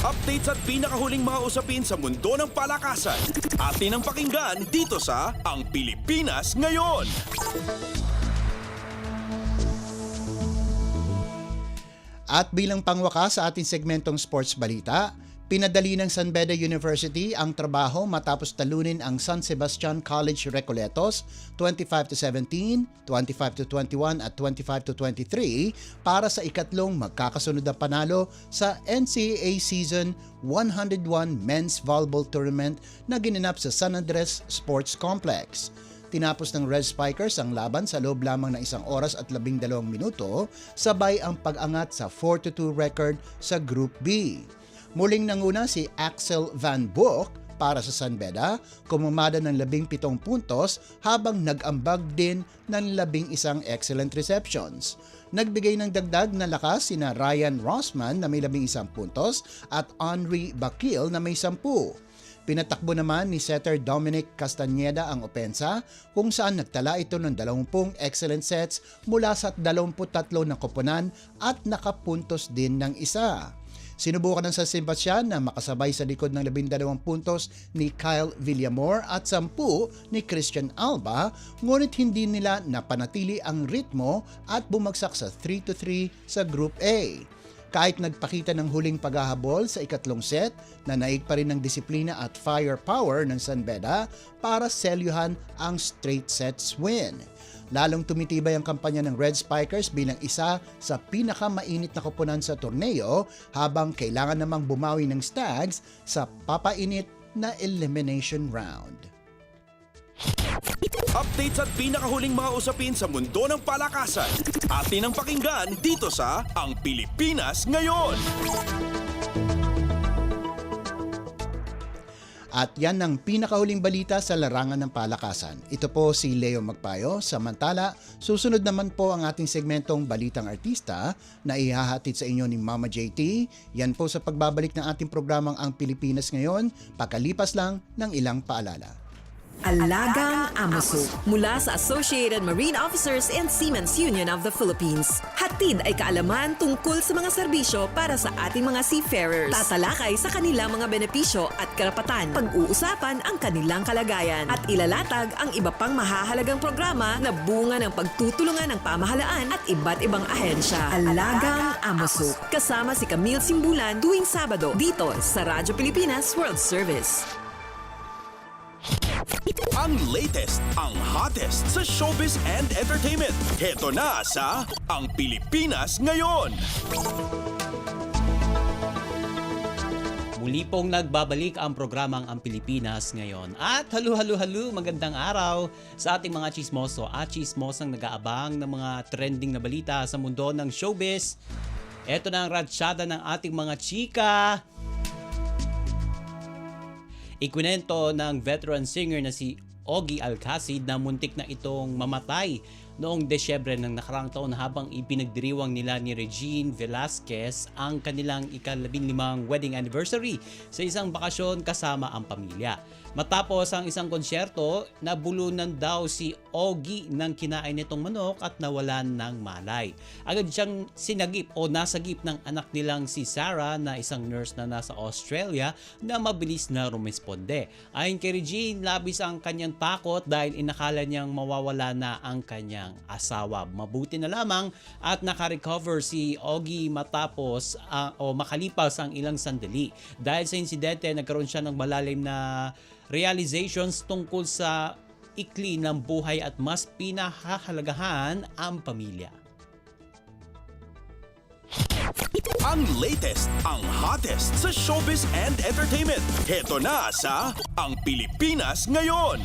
Updates at pinakahuling mga usapin sa mundo ng palakasan. Atin ang pakinggan dito sa Ang Pilipinas Ngayon. At bilang pangwakas sa ating segmentong sports balita, pinadali ng San Beda University ang trabaho matapos talunin ang San Sebastian College Recoletos 25-17, 25-21 at 25-23 para sa ikatlong magkakasunod na panalo sa NCAA Season 101 Men's Volleyball Tournament na ginanap sa San Andres Sports Complex. Tinapos ng Red Spikers ang laban sa loob lamang ng 1 oras at 12 minuto, sabay ang pag-angat sa 4-2 record sa Group B. Muling nanguna si Axel Van Boek para sa San Beda, kumamada ng 17 puntos habang nag-ambag din ng 11 excellent receptions. Nagbigay ng dagdag na lakas sina Ryan Rossman na may 11 puntos at Henry Bakil na may 10. Pinatakbo naman ni Setter Dominic Castañeda ang opensa kung saan nagtala ito ng 20 excellent sets mula sa 23 na koponan at nakapuntos din ng isa. Sinubukan ng San Sebastian na makasabay sa likod ng 12 puntos ni Kyle Villamor at 10 ni Christian Alba, ngunit hindi nila napanatili ang ritmo at bumagsak sa 3-3 sa Group A. Kahit nagpakita ng huling paghahabol sa ikatlong set, nanaig pa rin ng disiplina at firepower ng San Beda para selyuhan ang straight sets win. Lalong tumitibay ang kampanya ng Red Spikers bilang isa sa pinakamainit na koponan sa torneo habang kailangan namang bumawi ng Stags sa papainit na elimination round. Updates at pinakahuling mga usapin sa mundo ng palakasan. Atin ang pakinggan dito sa Ang Pilipinas Ngayon. At yan ang pinakahuling balita sa larangan ng palakasan. Ito po si Leo Magpayo. Samantala, susunod naman po ang ating segmentong Balitang Artista na ihahatid sa inyo ni Mama JT. Yan po sa pagbabalik ng ating programang Ang Pilipinas Ngayon, pagkalipas lang ng ilang paalala. Alagang Amoso mula sa Associated Marine Officers and Seamen's Union of the Philippines. Hatid ay kaalaman tungkol sa mga serbisyo para sa ating mga seafarers. Tatalakay sa kanilang mga benepisyo at karapatan. Pag-uusapan ang kanilang kalagayan at ilalatag ang iba pang mahahalagang programa na bunga ng pagtutulungan ng pamahalaan at iba't ibang ahensya. Alagang Amoso. Kasama si Camille Simbulan tuwing Sabado dito sa Radyo Pilipinas World Service. Ang latest, ang hottest sa showbiz and entertainment. Heto na sa Ang Pilipinas Ngayon. Muli pong nagbabalik ang programang Ang Pilipinas Ngayon. At halu, magandang araw sa ating mga chismoso at chismosang nag-aabang ng mga trending na balita sa mundo ng showbiz. Ito na ang ratsyada ng ating mga chika. Ikwinento ng veteran singer na si Ogie Alcacid na muntik na itong mamatay noong Desyembre ng nakaraang taon habang ipinagdiriwang nila ni Regine Velasquez ang kanilang ika-15 wedding anniversary sa isang bakasyon kasama ang pamilya. Matapos ang isang konsyerto, nabulunan daw si Ogie ng kinain nitong manok at nawalan ng malay. Agad siyang sinagip o nasagip ng anak nilang si Sarah na isang nurse na nasa Australia na mabilis na rumisponde. Ayon kay Regine, labis ang kanyang takot dahil inakala niyang mawawala na ang kanyang asawa. Mabuti na lamang at nakarecover si Ogie matapos o makalipas ang ilang sandali. Dahil sa insidente, nagkaroon siya ng malalim na realizations tungkol sa ikli ng buhay at mas pinahahalagahan ang pamilya. Ang latest, ang hottest sa showbiz and entertainment. Heto na sa Ang Pilipinas Ngayon.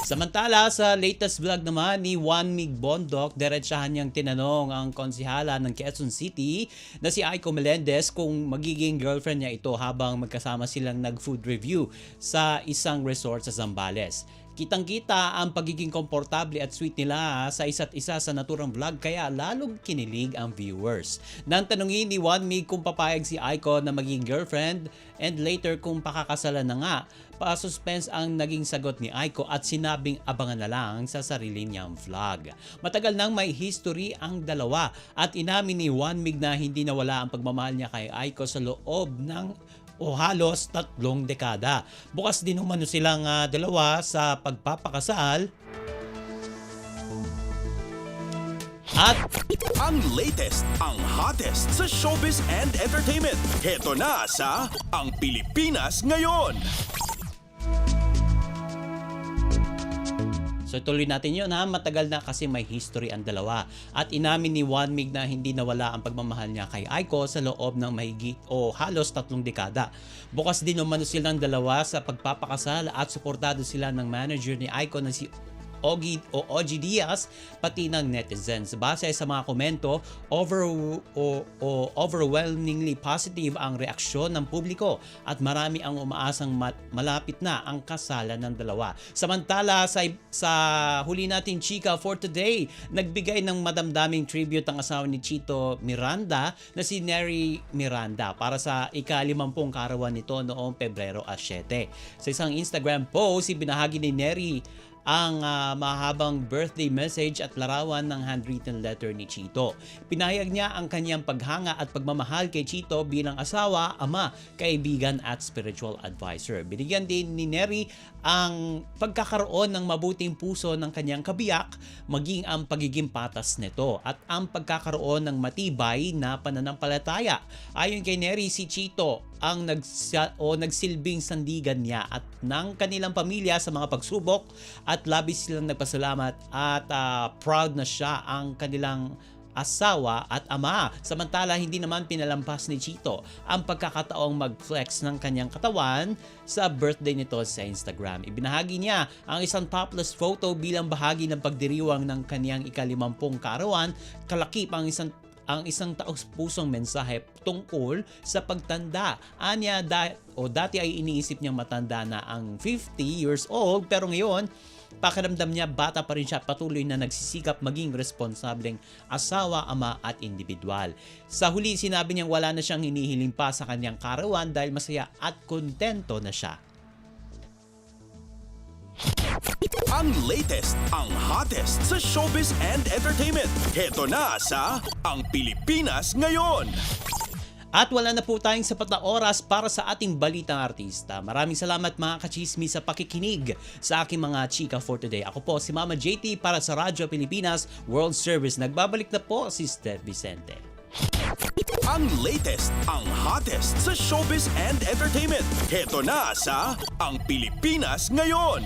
Samantala, sa latest vlog naman ni Juan Mig Bondoc, diretsahan niyang tinanong ang konsihala ng Quezon City na si Aiko Melendez kung magiging girlfriend niya ito habang magkasama silang nag-food review sa isang resort sa Zambales. Kitang-kita ang pagiging komportable at sweet nila sa isa't isa sa naturang vlog kaya lalong kinilig ang viewers. Nang tanungin ni Juan Mig kung papayag si Aiko na maging girlfriend and later kung pakakasalan na nga, pa-suspense ang naging sagot ni Aiko at sinabing abangan na lang sa sarili niyang vlog. Matagal nang may history ang dalawa at inamin ni Juan Mig na hindi nawala ang pagmamahal niya kay Aiko sa loob ng halos 3 dekada. Bukas din umano silang dalawa sa pagpapakasal. At ang latest, ang hottest sa showbiz and entertainment. Heto na sa Ang Pilipinas Ngayon. So tuloy natin yun ha, matagal na kasi may history ang dalawa. At inamin ni Juan Mig na hindi nawala ang pagmamahal niya kay Aiko sa loob ng mahigit o halos 3 dekada. Bukas din umano silang dalawa sa pagpapakasal at suportado sila ng manager ni Aiko na si Ogie Diaz, pati ng netizens. Base sa mga komento, overwhelmingly positive ang reaksyon ng publiko at marami ang umaasang malapit na ang kasalan ng dalawa. Samantala, sa huli natin chika for today, nagbigay ng madamdaming tribute ang asawa ni Chito Miranda na si Neri Miranda para sa ika-50 karawan nito noong Pebrero 7. Sa isang Instagram post, ibinahagi ni Neri ang mahabang birthday message at larawan ng handwritten letter ni Chito. Pinahayag niya ang kanyang paghanga at pagmamahal kay Chito bilang asawa, ama, kaibigan at spiritual advisor. Binigyan din ni Neri ang pagkakaroon ng mabuting puso ng kanyang kabiyak, maging ang pagiging patas nito at ang pagkakaroon ng matibay na pananampalataya. Ayon kay Neri, si Chito ang nagsilbing sandigan niya at ng kanilang pamilya sa mga pagsubok at labis silang nagpasalamat at proud na siya ang kanilang asawa at ama. Samantala, hindi naman pinalampas ni Chito ang pagkakataong mag-flex ng kanyang katawan sa birthday nito sa Instagram. Ibinahagi niya ang isang topless photo bilang bahagi ng pagdiriwang ng kanyang ika-50 karawan, kalakip ang isang taos-pusong mensahe tungkol sa pagtanda. Anya, dati ay iniisip niyang matanda na ang 50 years old, pero ngayon, pakiramdam niya bata pa rin siya, patuloy na nagsisikap maging responsableng asawa, ama at individual. Sa huli, sinabi niyang wala na siyang hinihiling pa sa kanyang karawan dahil masaya at kontento na siya. Ang latest, ang hottest sa showbiz and entertainment. Heto na sa Ang Pilipinas Ngayon. At wala na po tayong sapat na oras para sa ating balitang artista. Maraming salamat mga kachismis sa pakikinig sa aking mga chika for today. Ako po si Mama JT para sa Radyo Pilipinas World Service. Nagbabalik na po si Steph Vicente. Ang latest, ang hottest sa showbiz and entertainment. Heto na sa Ang Pilipinas Ngayon.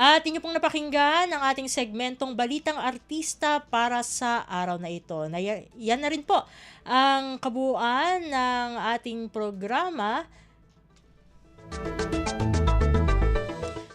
At inyo pong napakinggan ang ating segmentong Balitang Artista para sa araw na ito. Yan na rin po ang kabuuan ng ating programa.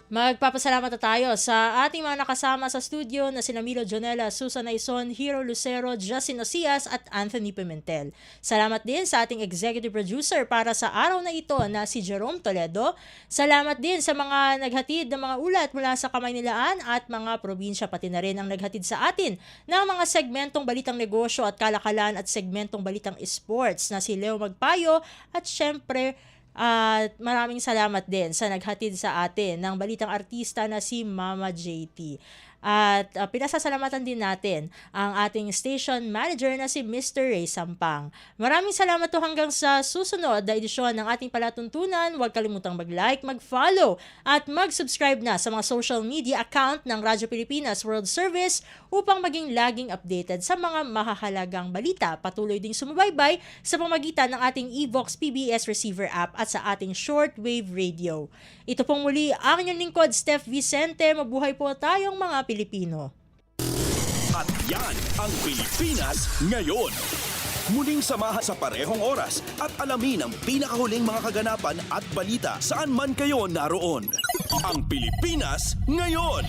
Magpapasalamat na tayo sa ating mga nakasama sa studio na sina Milo Jonella, Susan Aison, Hero Lucero, Justin Ocias at Anthony Pimentel. Salamat din sa ating executive producer para sa araw na ito na si Jerome Toledo. Salamat din sa mga naghatid ng mga ulat mula sa Kamaynilaan at mga probinsya, pati na rin ang naghatid sa atin ng mga segmentong Balitang Negosyo at Kalakalan at segmentong Balitang Sports na si Leo Magpayo at syempre at maraming salamat din sa naghatid sa atin ng Balitang Artista na si Mama JT. At pinasasalamatan din natin ang ating station manager na si Mr. Ray Sampang. Maraming salamat to hanggang sa susunod na edisyon ng ating palatuntunan. Huwag kalimutang mag-like, mag-follow at mag-subscribe na sa mga social media account ng Radyo Pilipinas World Service upang maging laging updated sa mga mahahalagang balita. Patuloy ding sumubaybay sa pamagitan ng ating Evox PBS receiver app at sa ating shortwave radio. Ito pong muli ang inyong lingkod, Steph Vicente. Mabuhay po tayong mga Pilipino. At yan ang Pilipinas Ngayon. Muling samahan sa parehong oras at alamin ang pinakahuling mga kaganapan at balita saan man kayo naroon. Ang Pilipinas Ngayon.